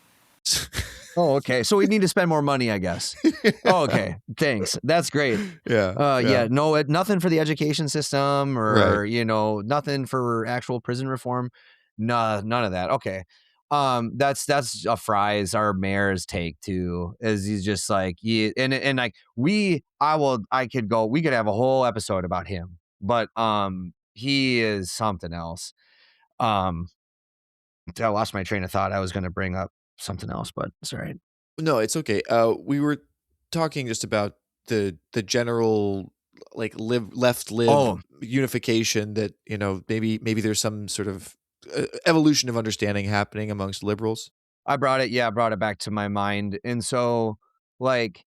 Oh, okay. So we need to spend more money, I guess. Oh, okay. Thanks. That's great. Yeah. No, nothing for the education system or, Right. nothing for actual prison reform. No, none of that. Okay. That's a Fry's, our mayor's take too, is he's just like, and like we could have a whole episode about him, but, he is something else. Um, I lost my train of thought. I was going to bring up something else, but it's all right. No, it's okay. We were talking just about the general like left lib Oh, unification that maybe there's some sort of evolution of understanding happening amongst liberals. I brought it back to my mind. And so, like,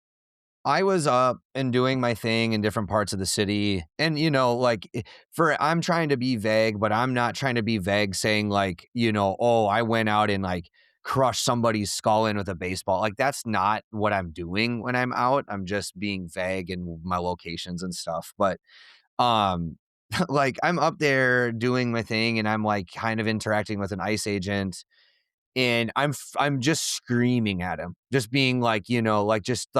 I was up and doing my thing in different parts of the city. And, I'm trying to be vague, but I'm not trying to be vague saying, like, oh, I went out and, like, crushed somebody's skull in with a baseball. Like, that's not what I'm doing when I'm out. I'm just being vague in my locations and stuff. But, um, like, I'm up there doing my thing and I'm, like, kind of interacting with an ICE agent. And I'm just screaming at him, just being like, just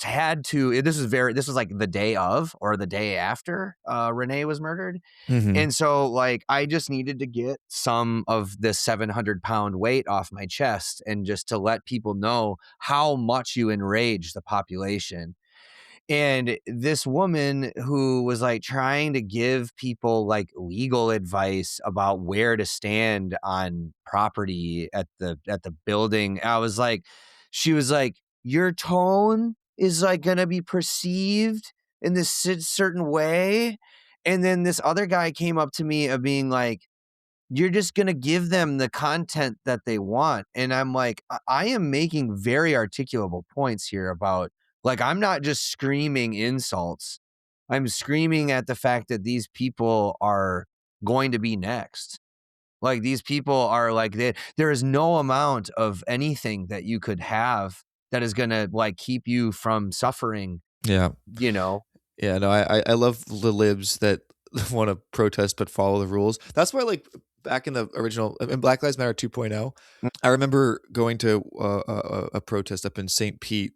had to. This was like the day of or the day after Renee was murdered. Mm-hmm. And so, like, I just needed to get some of this 700-pound weight off my chest and just to let people know how much you enrage the population. And this woman who was like trying to give people like legal advice about where to stand on property at the building. She was like, your tone is like going to be perceived in this certain way. And then this other guy came up to me of being like, you're just going to give them the content that they want. And I'm like, I am making very articulable points here about, like, I'm not just screaming insults. I'm screaming at the fact that these people are going to be next. Like, these people are like, there is no amount of anything that you could have that is going to, like, keep you from suffering. Yeah. Yeah, no, I love the libs that want to protest but follow the rules. That's why, like, back in the original in Black Lives Matter 2.0, I remember going to a protest up in St. Pete,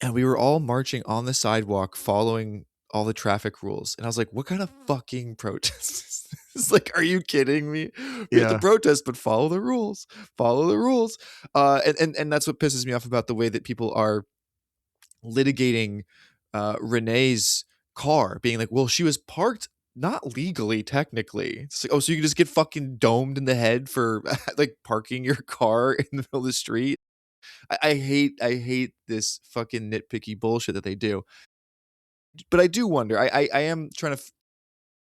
and we were all marching on the sidewalk following all the traffic rules. And I was like, what kind of fucking protest is this? It's like, are you kidding me? We have to Yeah. protest, but follow the rules. Follow the rules. And that's what pisses me off about the way that people are litigating Renee's car, being like, well, she was parked not legally, technically. It's like, oh, so you can just get fucking domed in the head for like parking your car in the middle of the street. I hate this fucking nitpicky bullshit that they do. But I do wonder. I am trying to.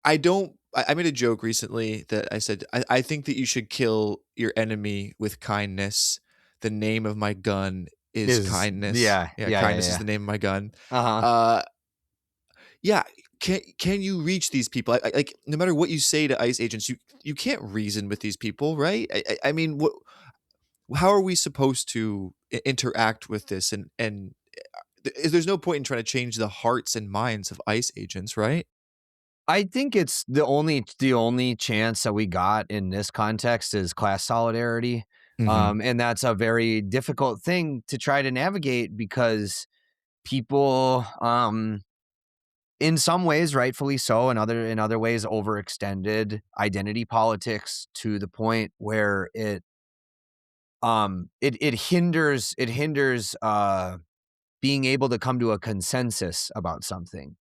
I don't. I made a joke recently that I said I think that you should kill your enemy with kindness. The name of my gun is kindness. Yeah. Kindness is the name of my gun. Uh-huh. Yeah. Can you reach these people? Like, no matter what you say to ICE agents, you can't reason with these people, right? I mean, what? How are we supposed to interact with this? And there's no point in trying to change the hearts and minds of ICE agents, right? I think it's the only chance that we got in this context is class solidarity. And that's a very difficult thing to try to navigate because people, in some ways, rightfully so, in other ways, overextended identity politics to the point where it hinders being able to come to a consensus about something.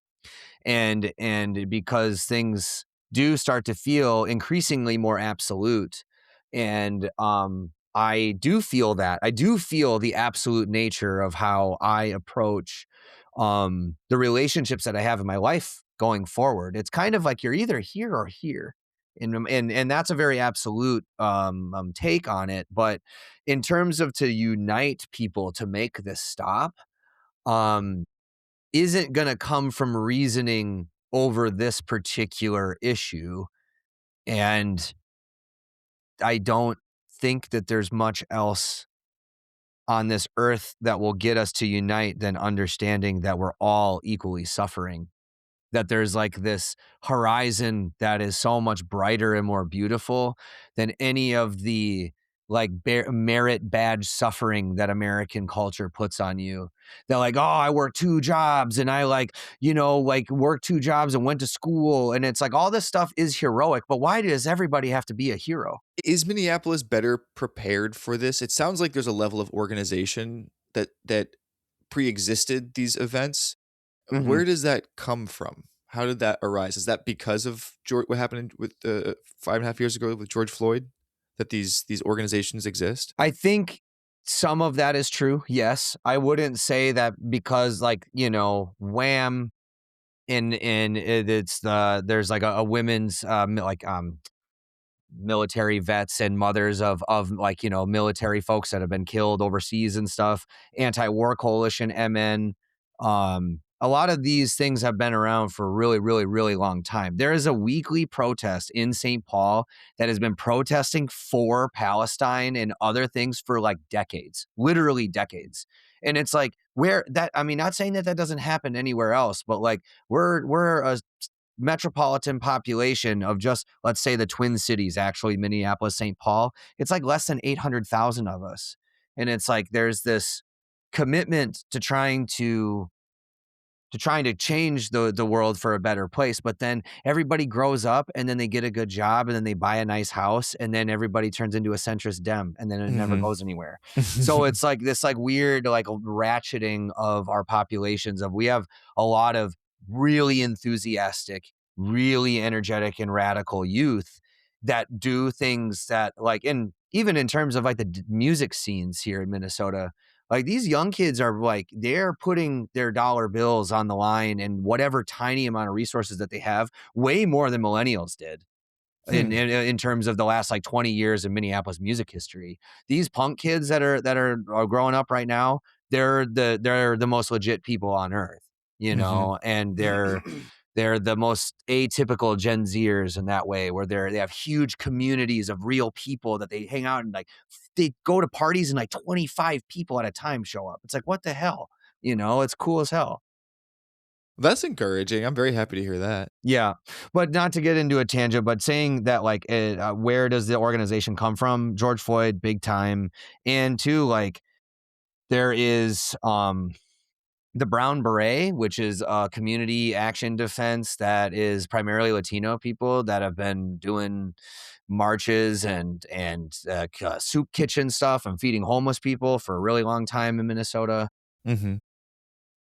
And because things do start to feel increasingly more absolute, and I do feel the absolute nature of how I approach the relationships that I have in my life going forward. It's kind of like you're either here or here. And that's a very absolute take on it. But in terms of to unite people to make this stop, isn't going to come from reasoning over this particular issue. And I don't think that there's much else on this earth that will get us to unite than understanding that we're all equally suffering. That there's like this horizon that is so much brighter and more beautiful than any of the like merit badge suffering that American culture puts on you. They're like, oh, I worked 2 jobs and I worked 2 jobs and went to school. And it's like, all this stuff is heroic, but why does everybody have to be a hero? Is Minneapolis better prepared for this? It sounds like there's a level of organization that pre-existed these events. Mhm. Where does that come from? How did that arise? Is that because of what happened with 5.5 years ago with George Floyd, that these organizations exist? I think some of that is true. Yes, I wouldn't say that because Wham, and there's like a women's military vets and mothers of military folks that have been killed overseas and stuff. Anti-war coalition, MN. A lot of these things have been around for a really, really, really long time. There is a weekly protest in St. Paul that has been protesting for Palestine and other things for like decades, literally decades. And it's like not saying that doesn't happen anywhere else, but like we're a metropolitan population of just, let's say, the Twin Cities, actually Minneapolis, St. Paul. It's like less than 800,000 of us. And it's like there's this commitment to trying to change the world for a better place. But then everybody grows up and then they get a good job and then they buy a nice house and then everybody turns into a centrist Dem and then it never goes anywhere. So it's like this like weird like ratcheting of our populations of we have a lot of really enthusiastic, really energetic and radical youth that do things that like, and even in terms of like the music scenes here in Minnesota, like these young kids are like, they're putting their dollar bills on the line and whatever tiny amount of resources that they have, way more than millennials did in terms of the last like 20 years of Minneapolis music history. These punk kids that are growing up right now, they're the most legit people on earth, and they're the most atypical Gen Zers in that way, where they have huge communities of real people that they hang out and like they go to parties and like 25 people at a time show up. It's like, what the hell? It's cool as hell. That's encouraging. I'm very happy to hear that. Yeah. But not to get into a tangent, but saying that like, where does the organization come from? George Floyd, big time. And two, like there is, the Brown Beret, which is a community action defense that is primarily Latino people that have been doing marches and soup kitchen stuff and feeding homeless people for a really long time in Minnesota. Mm-hmm.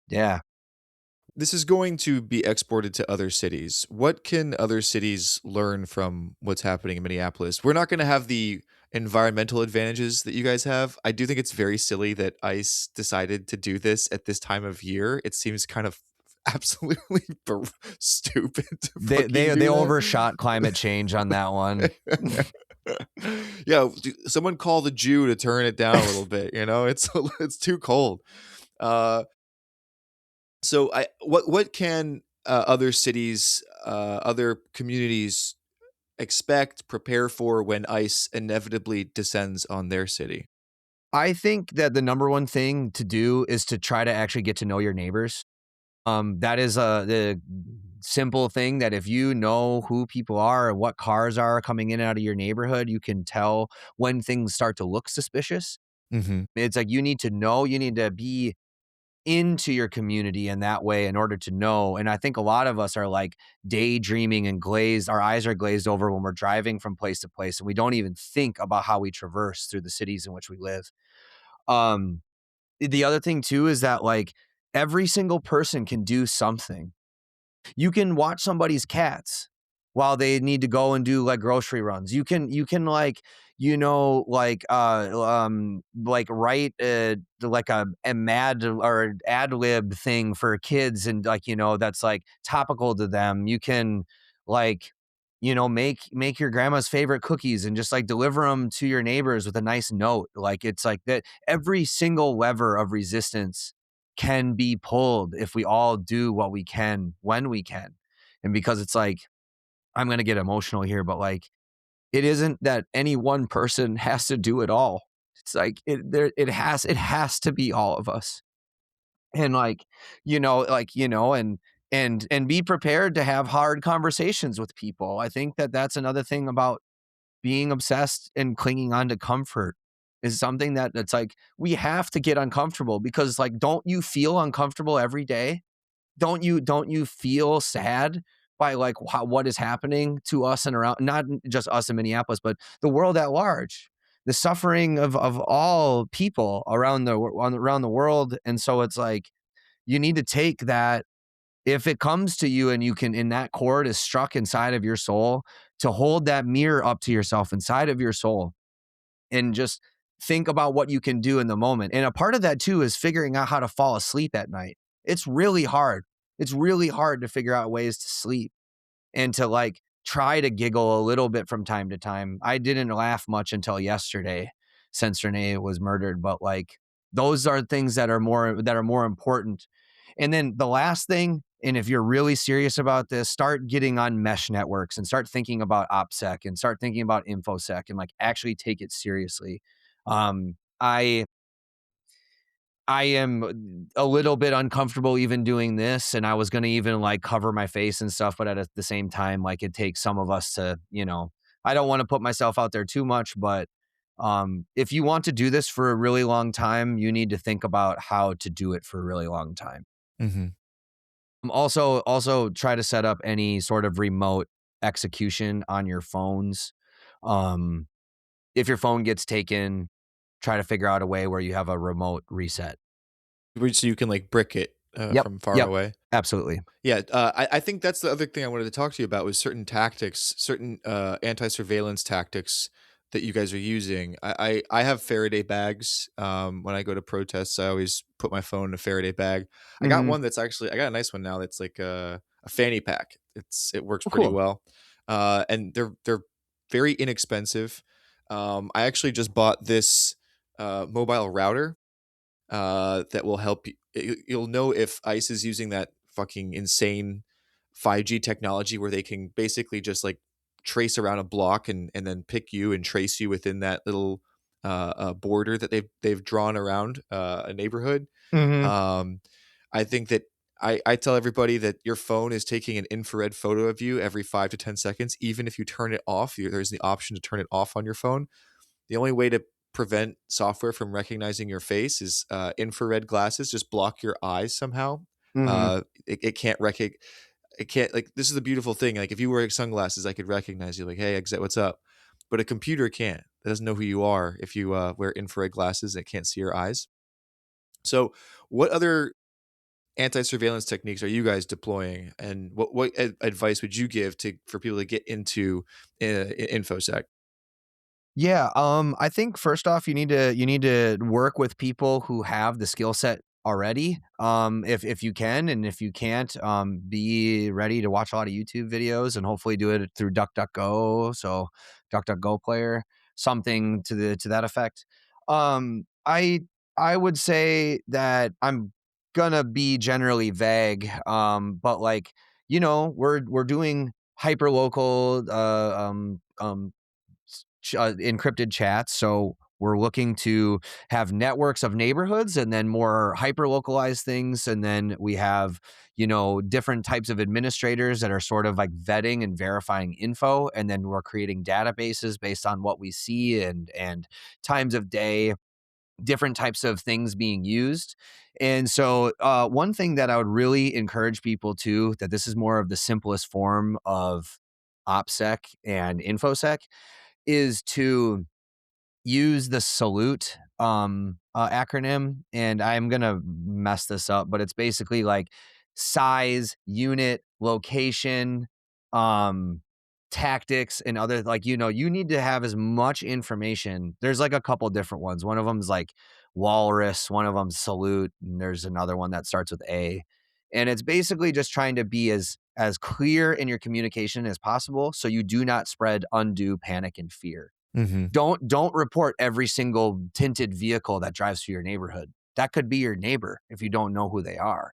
Yeah. This is going to be exported to other cities. What can other cities learn from what's happening in Minneapolis? We're not going to have the environmental advantages that you guys have. I do think it's very silly that ICE decided to do this at this time of year. It seems kind of absolutely stupid. They overshot climate change on that one. Yeah, someone call the Jew to turn it down a little bit. It's too cold. So what can other cities, other communities expect, prepare for when ICE inevitably descends on their city? I think that the number one thing to do is to try to actually get to know your neighbors. That is the simple thing that if you know who people are and what cars are coming in and out of your neighborhood, you can tell when things start to look suspicious. Mm-hmm. It's like you need to be into your community in that way in order to know. And I think a lot of us are like daydreaming and our eyes are glazed over when we're driving from place to place, and we don't even think about how we traverse through the cities in which we live. The other thing too is that like every single person can do something. You can watch somebody's cats while they need to go and do like grocery runs. You can like, like write like a mad or ad lib thing for kids, and like, that's like topical to them. You can like, make your grandma's favorite cookies and just like deliver them to your neighbors with a nice note. Like, it's like that every single lever of resistance can be pulled if we all do what we can when we can. And because it's like, I'm going to get emotional here, but like, it isn't that any one person has to do it all. It's like it has to be all of us. And like, and be prepared to have hard conversations with people. I think that that's another thing about being obsessed and clinging on to comfort, is something that's like, we have to get uncomfortable, because like, don't you feel uncomfortable every day? Don't you feel sad by like what is happening to us and around, not just us in Minneapolis, but the world at large, the suffering of all people around the world. And so it's like, you need to take that, if it comes to you and you can, and that chord is struck inside of your soul, to hold that mirror up to yourself inside of your soul and just think about what you can do in the moment. And a part of that too is figuring out how to fall asleep at night. It's really hard. It's really hard to figure out ways to sleep and to like try to giggle a little bit from time to time. I didn't laugh much until yesterday since Renee was murdered, but like, those are things that are more important. And then the last thing, and if you're really serious about this, start getting on mesh networks and start thinking about OPSEC and start thinking about InfoSec and like actually take it seriously. I am a little bit uncomfortable even doing this, and I was going to even like cover my face and stuff, but at the same time, like, it takes some of us to, I don't want to put myself out there too much, but if you want to do this for a really long time, you need to think about how to do it for a really long time. Mm-hmm. Also try to set up any sort of remote execution on your phones. If your phone gets taken, try to figure out a way where you have a remote reset. So you can like brick it from far away. Absolutely. Yeah. I think that's the other thing I wanted to talk to you about, was certain tactics, certain anti-surveillance tactics that you guys are using. I have Faraday bags. When I go to protests, I always put my phone in a Faraday bag. I got one that's actually, I got a nice one now that's like a fanny pack. It works pretty well. And they're very inexpensive. I actually just bought this mobile router that will help you. You'll know if ICE is using that fucking insane 5G technology where they can basically just like trace around a block and then pick you and trace you within that little border that they've drawn around a neighborhood. I think that I tell everybody that your phone is taking an infrared photo of you every 5 to 10 seconds. Even if you turn it off, there's the option to turn it off on your phone. The only way to prevent software from recognizing your face is infrared glasses. Just block your eyes somehow. It can't recognize. It can't, like, this is the beautiful thing. Like, if you wear sunglasses, I could recognize you. Like, hey, exit, what's up? But a computer can't. It doesn't know who you are if you wear infrared glasses. It can't see your eyes. So, what other anti-surveillance techniques are you guys deploying, and what advice would you give for people to get into infosec? Yeah, I think first off, you need to work with people who have the skill set already. If you can, and if you can't, be ready to watch a lot of YouTube videos and hopefully do it through DuckDuckGo. So DuckDuckGo player, something to that effect. I would say that I'm gonna be generally vague, but like, we're doing hyperlocal encrypted chats. So we're looking to have networks of neighborhoods and then more hyper localized things. And then we have, different types of administrators that are sort of like vetting and verifying info. And then we're creating databases based on what we see and times of day, different types of things being used. And so one thing that I would really encourage people to, that this is more of the simplest form of OPSEC and InfoSec, is to use the salute acronym. And I'm going to mess this up, but it's basically like size, unit, location, tactics, and other, like, you need to have as much information. There's like a couple different ones. One of them is like walrus, one of them's salute, and there's another one that starts with A. And it's basically just trying to be as clear in your communication as possible, so you do not spread undue panic and fear. Don't report every single tinted vehicle that drives through your neighborhood. That could be your neighbor if you don't know who they are.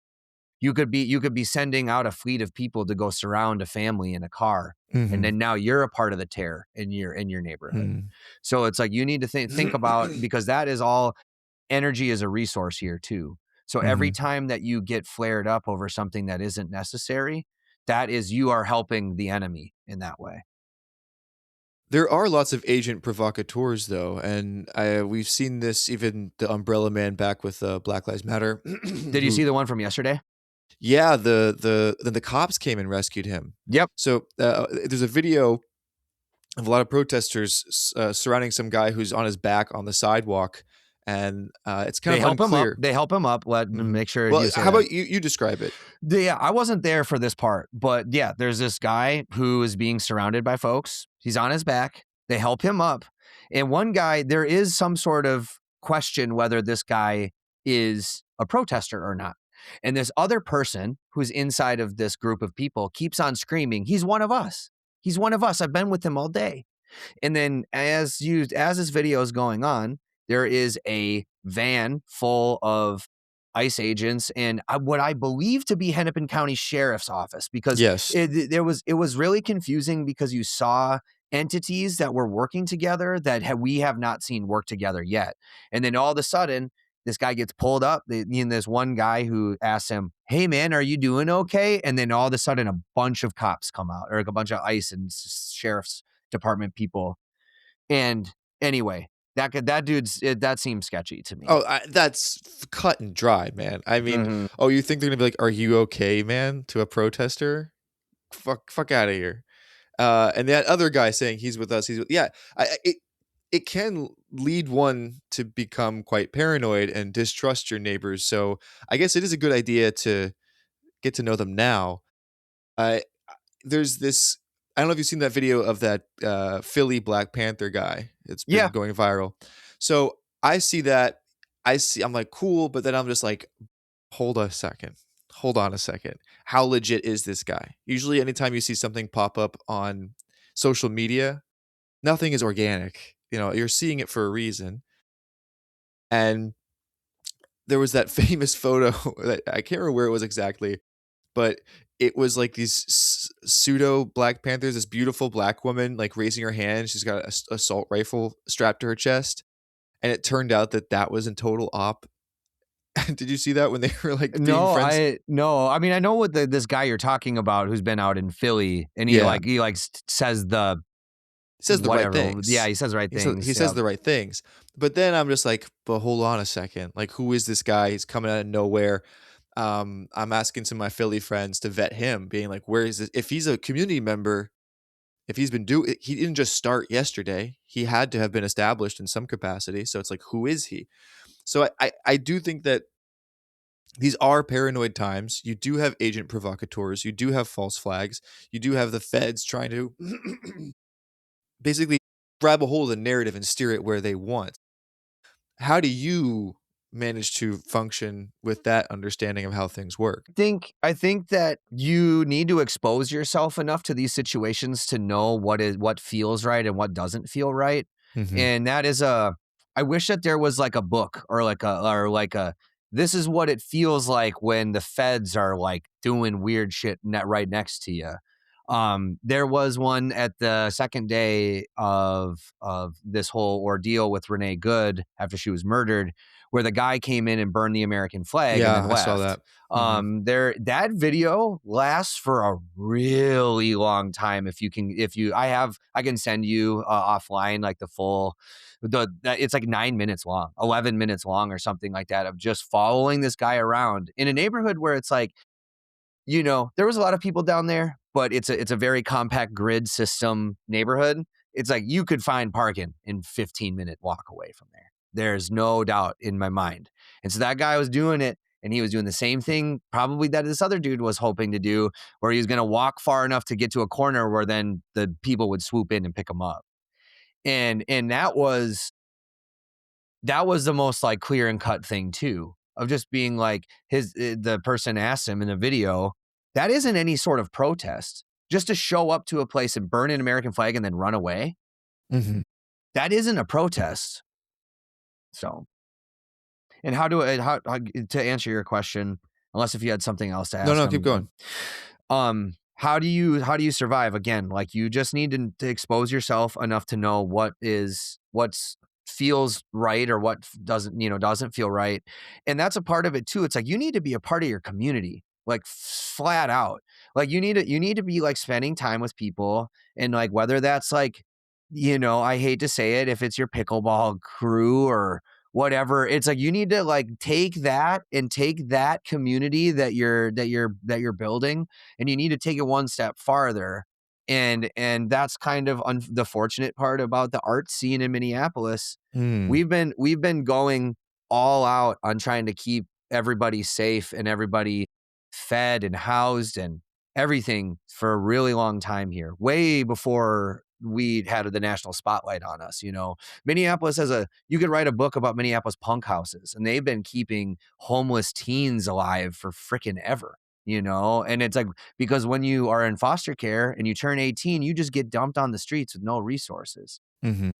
You could be sending out a fleet of people to go surround a family in a car, and then now you're a part of the terror in your neighborhood. So it's like you need to think about, because that is all, energy is a resource here too. So every time that you get flared up over something that isn't necessary, that is, you are helping the enemy in that way. There are lots of agent provocateurs, though, and we've seen this, even the Umbrella Man back with Black Lives Matter. Did you see the one from yesterday? Yeah, the cops came and rescued him. Yep. So there's a video of a lot of protesters surrounding some guy who's on his back on the sidewalk, and it's kind of unclear. They help him up. Let make sure. Well, how about you describe it? Yeah, I wasn't there for this part, but yeah, there's this guy who is being surrounded by folks. He's on his back. They help him up, and one guy, there is some sort of question whether this guy is a protester or not. And this other person who's inside of this group of people keeps on screaming, "He's one of us. He's one of us. I've been with him all day." And then as this video is going on, there is a van full of ICE agents and what I believe to be Hennepin County Sheriff's Office, because it was really confusing, because you saw entities that were working together that we have not seen work together yet. And then all of a sudden, this guy gets pulled up. There's one guy who asks him, "Hey man, are you doing okay?" And then all of a sudden a bunch of cops come out, or a bunch of ICE and Sheriff's Department people. And anyway, that seems sketchy to me. Oh, that's cut and dry, man. I mean, you think they're gonna be like, "Are you okay, man?" to a protester? Fuck out of here. And that other guy saying he's with us. It can lead one to become quite paranoid and distrust your neighbors. So I guess it is a good idea to get to know them now. There's this, I don't know if you've seen that video of that Philly Black Panther guy. It's been going viral. So I see that. I'm like, cool. But then I'm just like, hold on a second. How legit is this guy? Usually anytime you see something pop up on social media, nothing is organic. You're seeing it for a reason. And there was that famous photo that I can't remember where it was exactly, but it was like these pseudo Black Panthers, this beautiful black woman, like raising her hand. She's got an assault rifle strapped to her chest. And it turned out that was in total op. Did you see that when they were like being friends? No. I mean, I know what this guy you're talking about who's been out in Philly, and he says He says the right whatever. things. Yeah, he says the right things. He says yeah. the right things. But then I'm just like, but hold on a second. Like, who is this guy? He's coming out of nowhere. I'm asking some of my Philly friends to vet him, being like, where is this? If he's a community member, if he's been he didn't just start yesterday. He had to have been established in some capacity. So it's like, who is he? So I do think that these are paranoid times. You do have agent provocateurs. You do have false flags. You do have the feds trying to basically grab a hold of the narrative and steer it where they want. How do you manage to function with that understanding of how things work? I think that you need to expose yourself enough to these situations to know what feels right and what doesn't feel right. And that is I wish that there was like a book or like a this is what it feels like when the feds are like doing weird shit right next to you. There was one at the second day of this whole ordeal with Renee Good after she was murdered, where the guy came in and burned the American flag and then left. I saw that. That video lasts for a really long time. I can send you offline like the full. It's like 9 minutes long, 11 minutes long, or something like that, of just following this guy around in a neighborhood where it's like, there was a lot of people down there, but it's a very compact grid system neighborhood. It's like you could find parking in 15-minute walk away from there. There's no doubt in my mind. And so that guy was doing it, and he was doing the same thing probably that this other dude was hoping to do, where he was going to walk far enough to get to a corner where then the people would swoop in and pick him up. And that was the most like clear and cut thing too, of just being like the person asked him in the video, that isn't any sort of protest. Just to show up to a place and burn an American flag and then run away. That isn't a protest. So, and how to answer your question, unless if you had something else to ask. No, keep going. How do you survive? Again, like you just need to expose yourself enough to know what feels right or what doesn't feel right. And that's a part of it too. It's like you need to be a part of your community, like flat out. Like you need to be like spending time with people, and like whether that's like, I hate to say it, if it's your pickleball crew or whatever, it's like you need to like take that community that you're building, and you need to take it one step farther. And that's kind of the fortunate part about the art scene in Minneapolis. We've been going all out on trying to keep everybody safe and everybody fed and housed and everything for a really long time here, way before we had the national spotlight on us. Minneapolis you could write a book about Minneapolis punk houses, and they've been keeping homeless teens alive for freaking ever. And it's like, because when you are in foster care and you turn 18, you just get dumped on the streets with no resources. And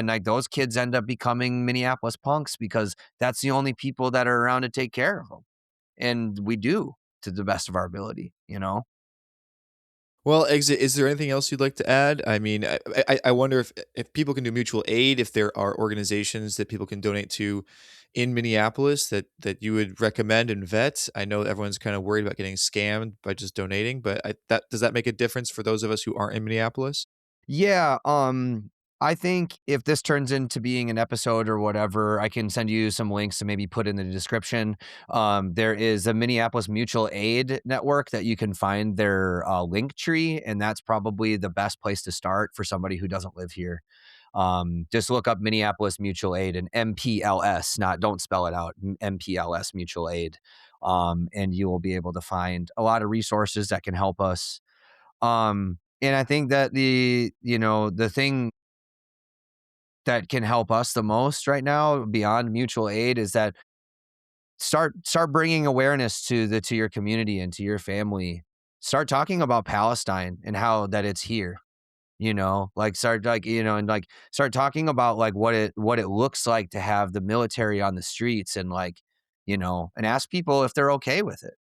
like those kids end up becoming Minneapolis punks because that's the only people that are around to take care of them. And we do to the best of our ability, Well, Exit, is there anything else you'd like to add? I mean, I wonder if people can do mutual aid, if there are organizations that people can donate to in Minneapolis that you would recommend and vet. I know everyone's kind of worried about getting scammed by just donating, but does that make a difference for those of us who aren't in Minneapolis? Yeah. I think if this turns into being an episode or whatever, I can send you some links to maybe put in the description. There is a Minneapolis Mutual Aid network that you can find their link tree, and that's probably the best place to start for somebody who doesn't live here. Just look up Minneapolis Mutual Aid and MPLS, don't spell it out, MPLS Mutual Aid. And you will be able to find a lot of resources that can help us. And I think that the thing that can help us the most right now beyond mutual aid is that start bringing awareness to your community and to your family. Start talking about Palestine and how that it's here, start talking about like what it looks like to have the military on the streets, and and ask people if they're okay with it.